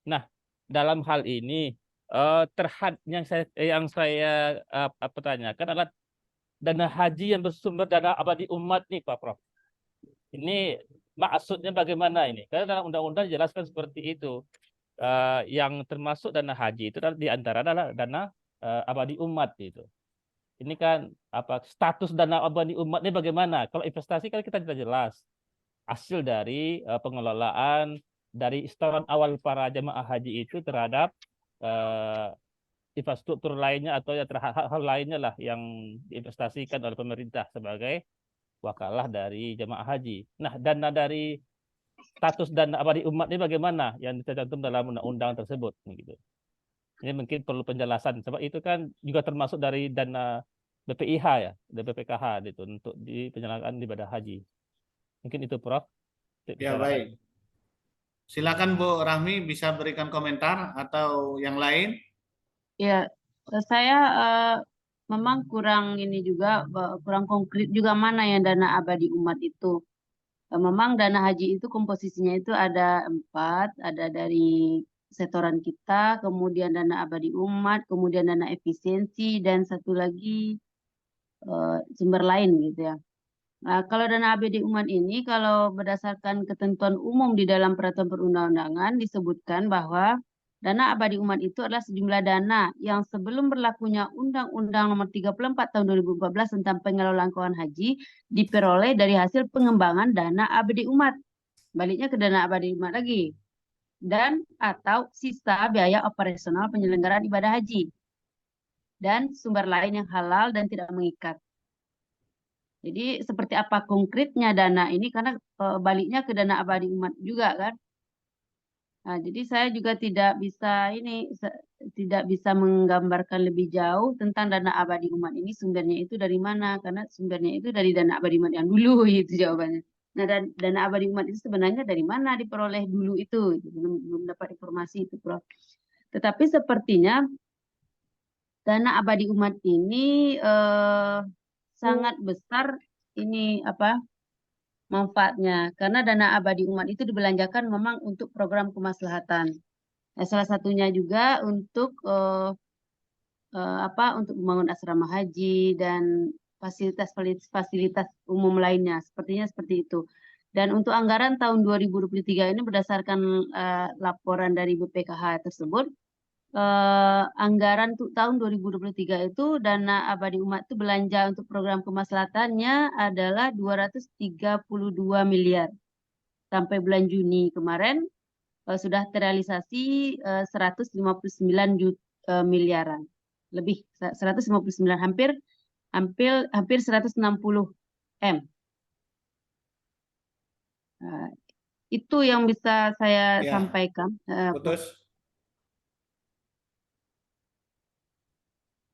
Nah, dalam hal ini yang saya pertanyakan adalah dana haji yang bersumber dana abadi umat nih, Pak Prof. Ini maksudnya bagaimana ini? Karena dalam undang-undang dijelaskan seperti itu. Yang termasuk dana haji itu di antara adalah dana abadi umat gitu. Ini kan status dana abadi umat ini bagaimana? Kalau investasi kan kita tidak jelas. Hasil dari pengelolaan dari setoran awal para jemaah haji itu terhadap infrastruktur lainnya atau ya hal lainnya lah yang diinvestasikan oleh pemerintah sebagai wakalah dari jemaah haji. Nah, dana dari status dana abadi umat ini bagaimana yang tercantum dalam undang-undang tersebut gitu. Ini mungkin perlu penjelasan sebab itu kan juga termasuk dari dana BPIH ya, dari BPKH itu untuk di penyelenggaraan ibadah haji. Mungkin itu, Prof. Ya, baik. Silakan Bu Rahmi bisa berikan komentar atau yang lain. Ya, saya memang kurang konkret juga mana yang dana abadi umat itu. Memang dana haji itu komposisinya itu ada 4, ada dari setoran kita, kemudian dana abadi umat, kemudian dana efisiensi, dan satu lagi sumber lain gitu ya. Nah, kalau dana abadi umat ini, kalau berdasarkan ketentuan umum di dalam peraturan perundang-undangan disebutkan bahwa dana abadi umat itu adalah sejumlah dana yang sebelum berlakunya Undang-Undang Nomor 34 Tahun 2014 tentang pengelolaan keuangan haji diperoleh dari hasil pengembangan dana abadi umat. Baliknya ke dana abadi umat lagi. Dan atau sisa biaya operasional penyelenggaraan ibadah haji. Dan sumber lain yang halal dan tidak mengikat. Jadi seperti apa konkretnya dana ini, karena baliknya ke dana abadi umat juga kan. Nah, jadi saya juga tidak bisa menggambarkan lebih jauh tentang dana abadi umat ini sumbernya itu dari mana, karena sumbernya itu dari dana abadi umat yang dulu itu jawabannya. Nah, dan dana abadi umat itu sebenarnya dari mana diperoleh dulu itu, belum dapat informasi itu, Prof. Tetapi sepertinya dana abadi umat ini sangat besar ini manfaatnya, karena dana abadi umat itu dibelanjakan memang untuk program kemaslahatan. Nah, salah satunya juga untuk untuk membangun asrama haji dan fasilitas umum lainnya, sepertinya seperti itu. Dan untuk anggaran tahun 2023 ini berdasarkan laporan dari BPKH tersebut, anggaran untuk tahun 2023 itu dana abadi umat itu belanja untuk program kemaslahatannya adalah 232 miliar. Sampai bulan Juni kemarin sudah terrealisasi 159 miliaran. Lebih 159, hampir 160 M. Itu yang bisa saya sampaikan. Putus.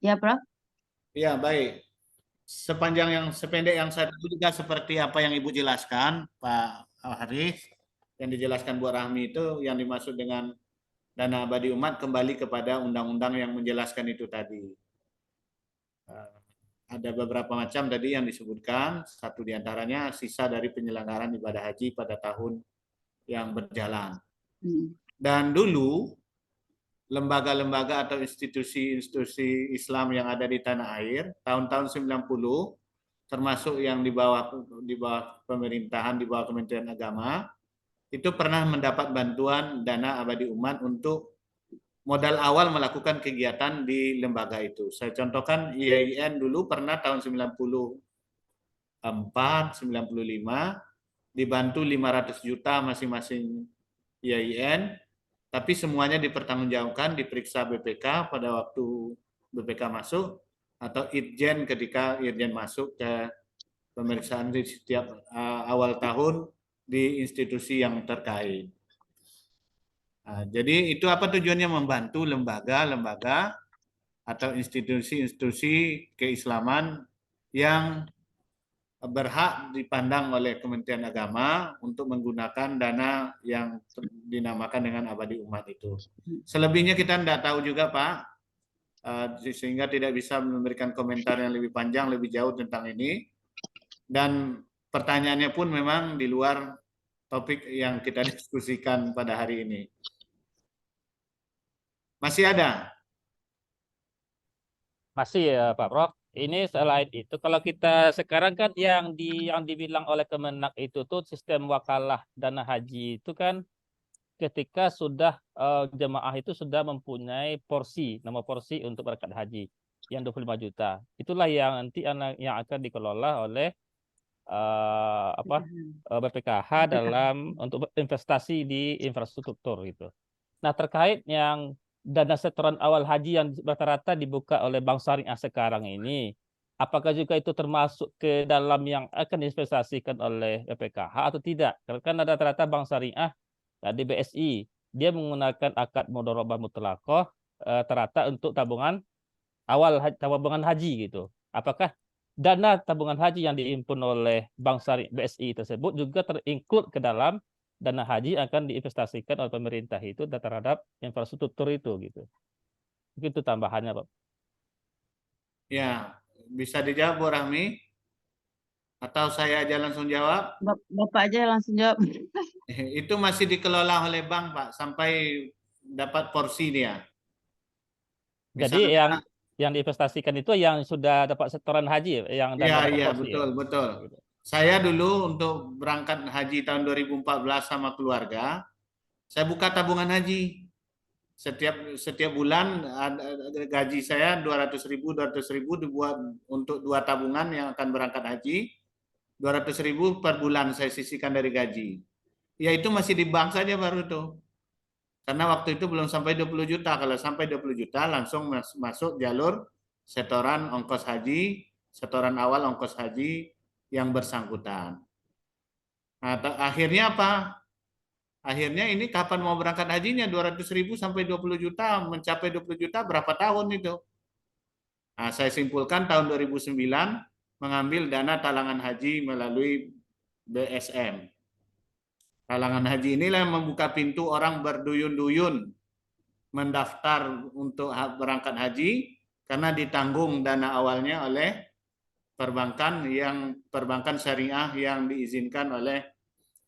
Ya, Prof. Ya, baik. Sependek yang saya tahu juga seperti apa yang Ibu jelaskan, Pak Haris, yang dijelaskan Bu Rahmi itu yang dimaksud dengan dana abadi umat kembali kepada undang-undang yang menjelaskan itu tadi. Ada beberapa macam tadi yang disebutkan, satu diantaranya sisa dari penyelenggaraan ibadah haji pada tahun yang berjalan. Dan dulu lembaga-lembaga atau institusi-institusi Islam yang ada di tanah air tahun-tahun 90 termasuk yang di bawah pemerintahan, di bawah Kementerian Agama, itu pernah mendapat bantuan dana abadi umat untuk modal awal melakukan kegiatan di lembaga itu. Saya contohkan IAIN dulu pernah tahun 94, 95 dibantu 500 juta masing-masing IAIN, tapi semuanya dipertanggungjawabkan, diperiksa BPK pada waktu BPK masuk, atau Itjen ketika Itjen masuk ke pemeriksaan di setiap awal tahun di institusi yang terkait. Nah, jadi itu apa tujuannya? Membantu lembaga-lembaga atau institusi-institusi keislaman yang berhak dipandang oleh Kementerian Agama untuk menggunakan dana yang dinamakan dengan abadi umat itu. Selebihnya kita tidak tahu juga, Pak, sehingga tidak bisa memberikan komentar yang lebih panjang, lebih jauh tentang ini. Dan pertanyaannya pun memang di luar topik yang kita diskusikan pada hari ini. Masih ada? Masih ya Pak Prof. Ini selain itu, kalau kita sekarang kan yang dibilang oleh Kemenak itu tuh sistem wakalah dana haji itu kan ketika sudah jemaah itu sudah mempunyai nama porsi untuk berangkat haji yang 25 juta. Itulah yang nanti yang akan dikelola oleh BPKH dalam untuk investasi di infrastruktur gitu. Nah, terkait yang dana setoran awal haji yang rata-rata dibuka oleh Bank Syariah sekarang ini, apakah juga itu termasuk ke dalam yang akan diinvestasikan oleh BPKH atau tidak? Karena kan ada rata-rata Bank Syariah di BSI, dia menggunakan akad mudharabah mutlaqah terata untuk tabungan haji gitu. Apakah dana tabungan haji yang dihimpun oleh Bank Syariah BSI tersebut juga terinclude ke dalam dana haji akan diinvestasikan oleh pemerintah itu terhadap infrastruktur itu gitu. Mungkin itu tambahannya, Pak. Ya, bisa dijawab Bu Rahmi? Atau saya aja langsung jawab? Bapak aja langsung jawab. Itu masih dikelola oleh bank, Pak, sampai dapat porsi dia. Jadi Misalnya, yang diinvestasikan itu yang sudah dapat setoran haji, yang dana dapat porsi. Betul, betul. Saya dulu untuk berangkat haji tahun 2014 sama keluarga, saya buka tabungan haji. Setiap bulan gaji saya 200.000 dibuat untuk 2 tabungan yang akan berangkat haji. 200.000 per bulan saya sisihkan dari gaji. Ya itu masih di bank saja baru tuh. Karena waktu itu belum sampai 20 juta. Kalau sampai 20 juta langsung masuk jalur setoran ongkos haji, setoran awal ongkos haji yang bersangkutan. Nah, akhirnya apa? Akhirnya ini kapan mau berangkat hajinya? 200.000 sampai 20 juta, mencapai 20 juta berapa tahun itu? Nah, saya simpulkan tahun 2009 mengambil dana talangan haji melalui BSM. Talangan haji inilah yang membuka pintu orang berduyun-duyun mendaftar untuk berangkat haji karena ditanggung dana awalnya oleh perbankan syariah yang diizinkan oleh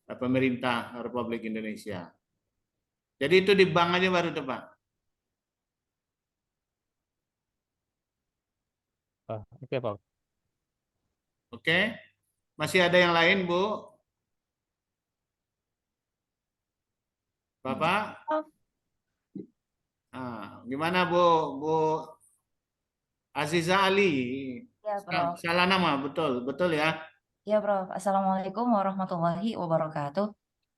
pemerintah Republik Indonesia. Jadi itu di bank aja baru tuh, Pak. Oke, Pak. Oke. Masih ada yang lain, Bu? Bapak? Gimana Bu Aziza Ali? Ya, Prof. Salah nama, betul ya? Ya, Prof. Assalamualaikum warahmatullahi wabarakatuh.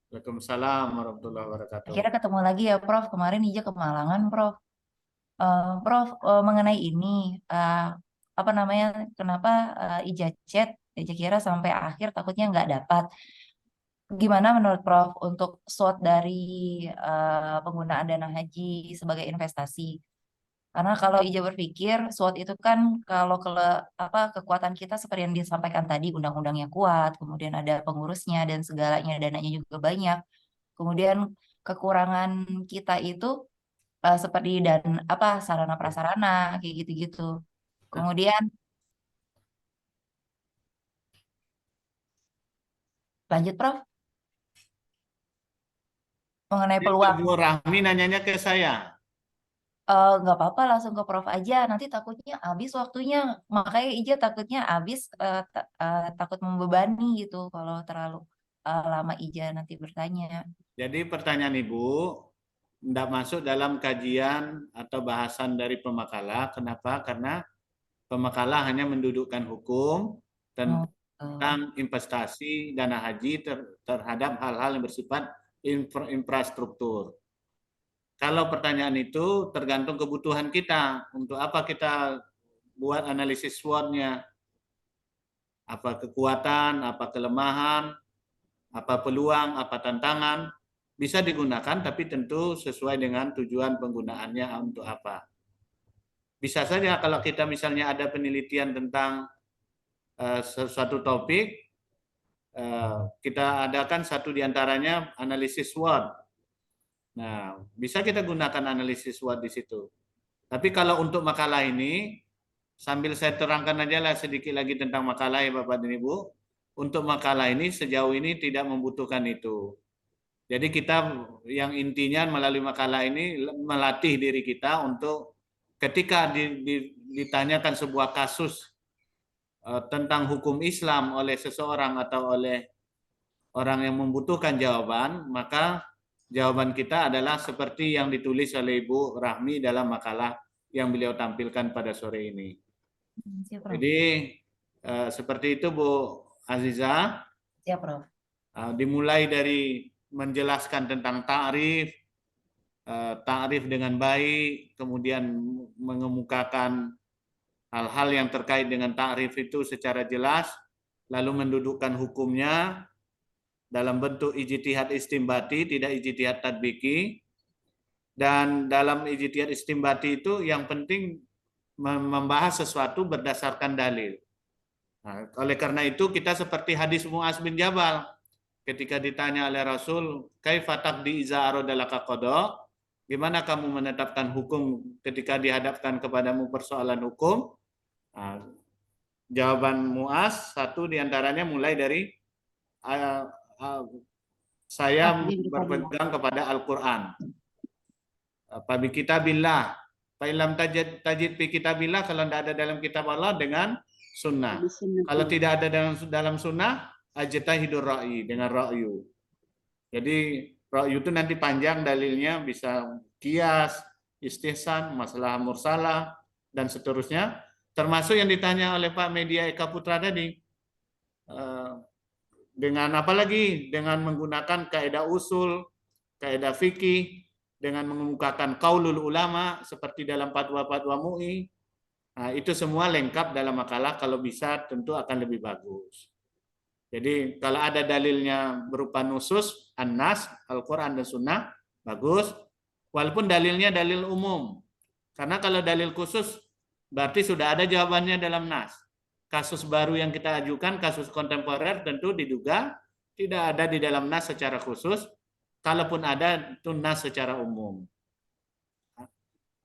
Waalaikumsalam warahmatullahi wabarakatuh. Akhirnya ketemu lagi ya, Prof. Kemarin Ija ke Malangan, Prof. Prof, mengenai ini, apa namanya, kenapa Ija chat, Ija kira sampai akhir takutnya nggak dapat. Gimana menurut Prof untuk SWOT dari penggunaan dana haji sebagai investasi? Karena kalau Ija berpikir SWOT itu kan kalau kekuatan kita seperti yang disampaikan tadi, undang-undangnya kuat, kemudian ada pengurusnya dan segalanya, dananya juga banyak. Kemudian kekurangan kita itu seperti sarana prasarana kayak gitu-gitu. Kemudian lanjut Prof mengenai peluang. Bu Rahmi nanyanya ke saya. Nggak apa-apa langsung ke Prof aja, nanti takutnya habis waktunya. Makanya Ija takutnya habis, takut membebani gitu kalau terlalu lama Ija nanti bertanya. Jadi pertanyaan Ibu tidak masuk dalam kajian atau bahasan dari pemakalah. Kenapa? Karena pemakalah hanya mendudukkan hukum tentang investasi dana haji terhadap hal-hal yang bersifat infrastruktur. Kalau pertanyaan itu tergantung kebutuhan kita. Untuk apa kita buat analisis SWOT-nya? Apa kekuatan, apa kelemahan, apa peluang, apa tantangan. Bisa digunakan, tapi tentu sesuai dengan tujuan penggunaannya untuk apa. Bisa saja kalau kita misalnya ada penelitian tentang sesuatu topik, kita adakan satu diantaranya analisis SWOT. Nah, bisa kita gunakan analisis SWOT di situ. Tapi kalau untuk makalah ini, sambil saya terangkan aja lah sedikit lagi tentang makalah ya Bapak dan Ibu. Untuk makalah ini sejauh ini tidak membutuhkan itu. Jadi kita yang intinya melalui makalah ini melatih diri kita untuk ketika ditanyakan sebuah kasus tentang hukum Islam oleh seseorang atau oleh orang yang membutuhkan jawaban, maka jawaban kita adalah seperti yang ditulis oleh Ibu Rahmi dalam makalah yang beliau tampilkan pada sore ini. Jadi seperti itu Bu Aziza. Siap, Prof. Dimulai dari menjelaskan tentang ta'rif dengan baik, kemudian mengemukakan hal-hal yang terkait dengan ta'rif itu secara jelas, lalu mendudukkan hukumnya dalam bentuk ijtihad istimbati, tidak ijtihad tadbiki. Dan dalam ijtihad istimbati itu yang penting membahas sesuatu berdasarkan dalil. Nah, oleh karena itu kita seperti hadis Mu'az bin Jabal. Ketika ditanya oleh Rasul, kaifa taqdi iza aradalaka qada? Gimana kamu menetapkan hukum ketika dihadapkan kepadamu persoalan hukum? Nah, jawaban Mu'az satu diantaranya mulai dari saya berpegang kepada Al-Quran. Fabi kitabillah, fa'ilam tajid fi kitabillah, kalau tidak ada dalam kitab Allah dengan sunnah. Kalau tidak ada dalam sunnah, ajtahidur ra'yi, dengan ra'yu. Jadi ra'yu itu nanti panjang dalilnya, bisa kias, istihsan, masalah mursalah, dan seterusnya. Termasuk yang ditanya oleh Pak Media Eka Putra tadi. Dengan apa lagi? Dengan menggunakan kaidah usul, kaidah fikih, dengan mengemukakan qaulul ulama seperti dalam fatwa-fatwa MUI. Nah, itu semua lengkap dalam makalah, kalau bisa tentu akan lebih bagus. Jadi kalau ada dalilnya berupa nusus, an-nas, Al-Quran dan Sunnah, bagus. Walaupun dalilnya dalil umum. Karena kalau dalil khusus, berarti sudah ada jawabannya dalam nas. Kasus baru yang kita ajukan, kasus kontemporer, tentu diduga tidak ada di dalam nas secara khusus. Kalaupun ada, itu nas secara umum.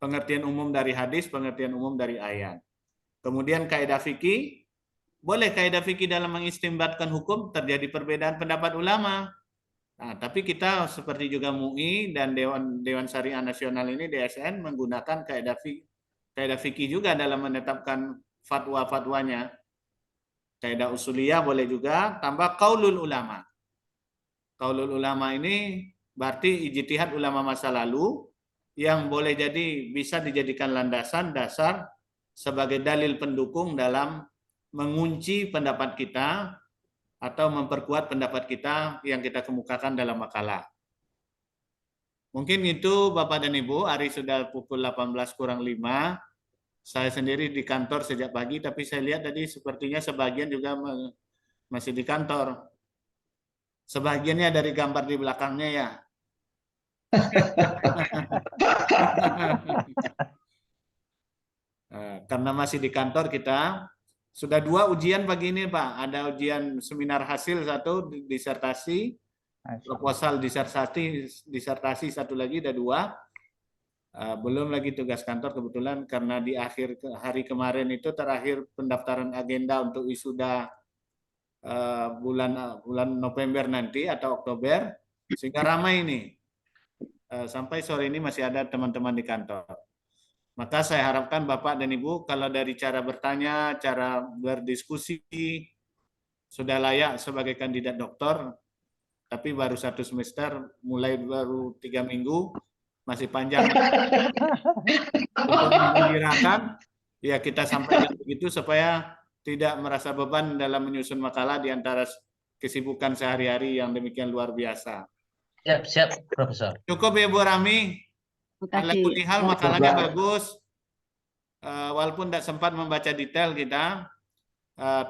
Pengertian umum dari hadis, pengertian umum dari ayat. Kemudian kaidah fikih, boleh kaidah fikih dalam mengistimbatkan hukum, terjadi perbedaan pendapat ulama. Nah, tapi kita seperti juga MUI dan Dewan Syariah Nasional ini, DSN, menggunakan kaidah fikih juga dalam menetapkan fatwa-fatwanya. Kaidah usuliyah boleh juga, tambah qaulul ulama. Qaulul ulama ini berarti ijtihad ulama masa lalu yang boleh jadi bisa dijadikan landasan dasar sebagai dalil pendukung dalam mengunci pendapat kita atau memperkuat pendapat kita yang kita kemukakan dalam makalah. Mungkin itu Bapak dan Ibu, hari sudah pukul 18:05. Saya sendiri di kantor sejak pagi, tapi saya lihat tadi sepertinya sebagian juga masih di kantor. Sebagiannya dari gambar di belakangnya ya. Karena masih di kantor kita, sudah 2 ujian pagi ini Pak. Ada ujian seminar hasil 1, disertasi, proposal disertasi 1 lagi, ada 2. Belum lagi tugas kantor, kebetulan karena di akhir hari kemarin itu terakhir pendaftaran agenda untuk wisuda bulan November nanti atau Oktober, sehingga ramai ini. Sampai sore ini masih ada teman-teman di kantor. Maka saya harapkan Bapak dan Ibu kalau dari cara bertanya, cara berdiskusi sudah layak sebagai kandidat doktor, tapi baru 1 semester, mulai baru 3 minggu, masih panjang untuk menggembirakan. Ya kita sampaikan begitu supaya tidak merasa beban dalam menyusun makalah di antara kesibukan sehari-hari yang demikian luar biasa. Siap, Profesor. Cukup ya Bu Rami. Ala Makasih. kulli hal makalahnya bagus. Walaupun tidak sempat membaca detail kita,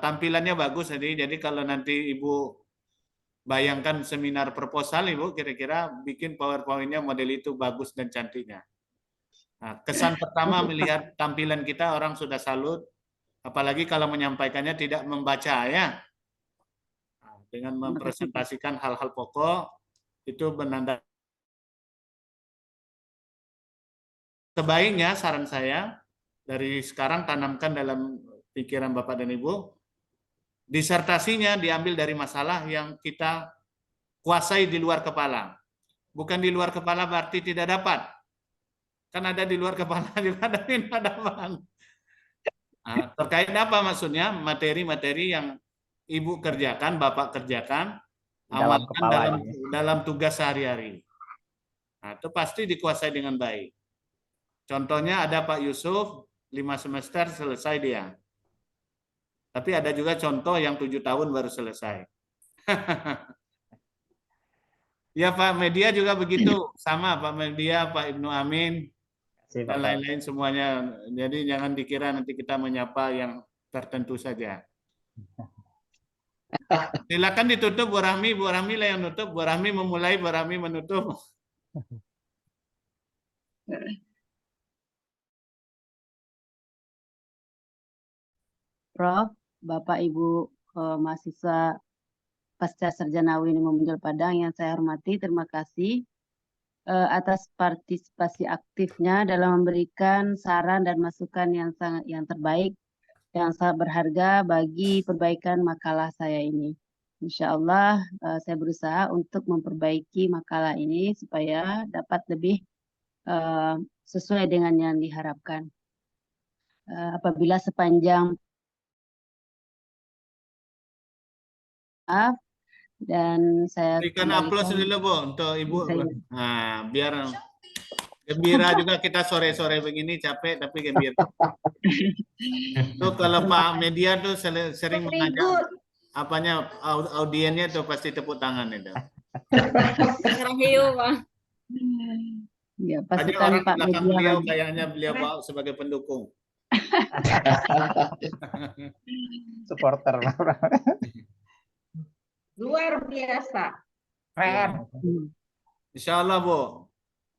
tampilannya bagus. Jadi kalau nanti Ibu bayangkan seminar proposal, Ibu kira-kira bikin PowerPoint-nya model itu bagus dan cantiknya. Nah, kesan pertama melihat tampilan kita orang sudah salut, apalagi kalau menyampaikannya tidak membaca ya. Nah, dengan mempresentasikan hal-hal pokok itu menanda. Sebaiknya saran saya dari sekarang tanamkan dalam pikiran Bapak dan Ibu, disertasinya diambil dari masalah yang kita kuasai di luar kepala. Bukan di luar kepala berarti tidak dapat. Kan ada di luar kepala juga ada tidak dapat. Nah, terkait apa maksudnya? Materi-materi yang Ibu kerjakan, Bapak kerjakan, amalkan dalam tugas sehari-hari. Nah, itu pasti dikuasai dengan baik. Contohnya ada Pak Yusuf, 5 semester selesai dia. Tapi ada juga contoh yang 7 tahun baru selesai. Ya Pak Media juga begitu. Sama Pak Media, Pak Ibnu Amin, dan lain-lain semuanya. Jadi jangan dikira nanti kita menyapa yang tertentu saja. Silakan ditutup Bu Rahmi. Bu Rahmi lah yang nutup. Bu Rahmi memulai, Bu Rahmi menutup. Prof, Bapak Ibu mahasiswa Pasca Sarjana UIN Muhammadiyah Padang yang saya hormati, terima kasih atas partisipasi aktifnya dalam memberikan saran dan masukan yang terbaik, yang sangat berharga bagi perbaikan makalah saya ini. Insya Allah saya berusaha untuk memperbaiki makalah ini supaya dapat lebih sesuai dengan yang diharapkan. Apabila sepanjang maaf dan saya berikan aplaus dulu Bu untuk Ibu. Nah, biar gembira juga kita sore-sore begini capek tapi gembira. Tuh kalau Pak Media tuh sering mengajak apanya audiennya tuh pasti tepuk tangan itu. Ya, pasti orang Pak belakang Media beliau kayaknya beliau bawa sebagai pendukung. Supporter. Luar biasa. Keren. Insya Allah Bu.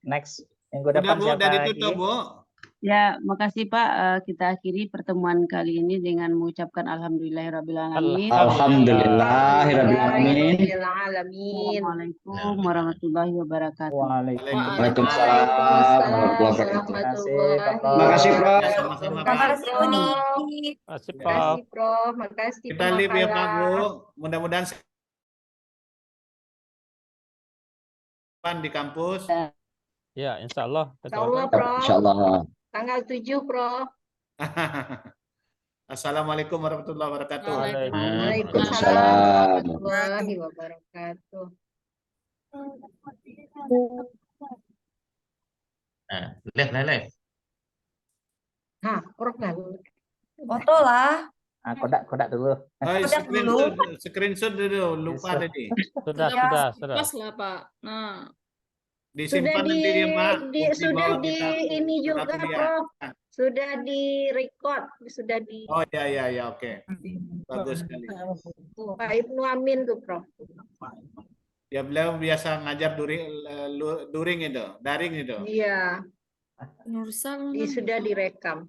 Next minggu depan Bu, dari tutup Bu. Ya, makasih Pak. Kita akhiri pertemuan kali ini dengan mengucapkan alhamdulillahirrabbilalamin. Alhamdulillahirrabbilalamin. Assalamualaikum warahmatullahi wabarakatuh. Waalaikumsalam warahmatullahi wabarakatuh. Terima kasih Prof. Sama-sama Terima kasih Uni. Terima kasih Prof. Makasih Kita live ya Pak Bu. Mudah-mudahan di kampus. Ya, insya Allah. Insya Allah, Prof. Insya Allah. Tanggal 7, Prof. Assalamualaikum warahmatullahi wabarakatuh. Waalaikumsalam warahmatullahi wabarakatuh. Nah, live. Nah, Prof nggak? Foto lah. Kodak dulu. Screenshot dulu, lupa tadi. Sudah. Pas lah Pak. Nah. Disimpan nanti dia Pak. Sudah di ini juga Prof. Sudah di record, sudah di. Oh ya, oke. Bagus sekali. Pak Ibnu Amin tuh Prof. Ya beliau biasa ngajar daring itu. Iya. Sudah direkam.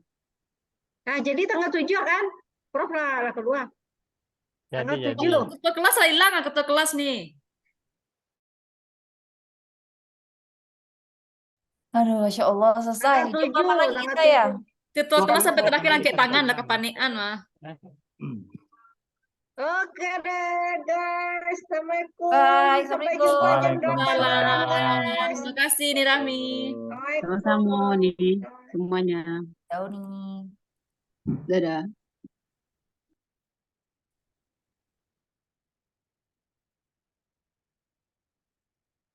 Nah, jadi tanggal 7 kan? Prof lah kedua. Tanggal 7. Ketua kelas lah hilang, ketua kelas nih. Aduh, Masya Allah, selesai. Jam berapa lagi kita ya? Ketua kelas sampai terakhir angkat tangan lah kepanikan mah. Oke deh guys, Assalamualaikum. Bye, Sampai jumpa jam 8. Terima kasih nih Rahmi. Sama-sama nih. semuanya. Tahu nih. Dadah.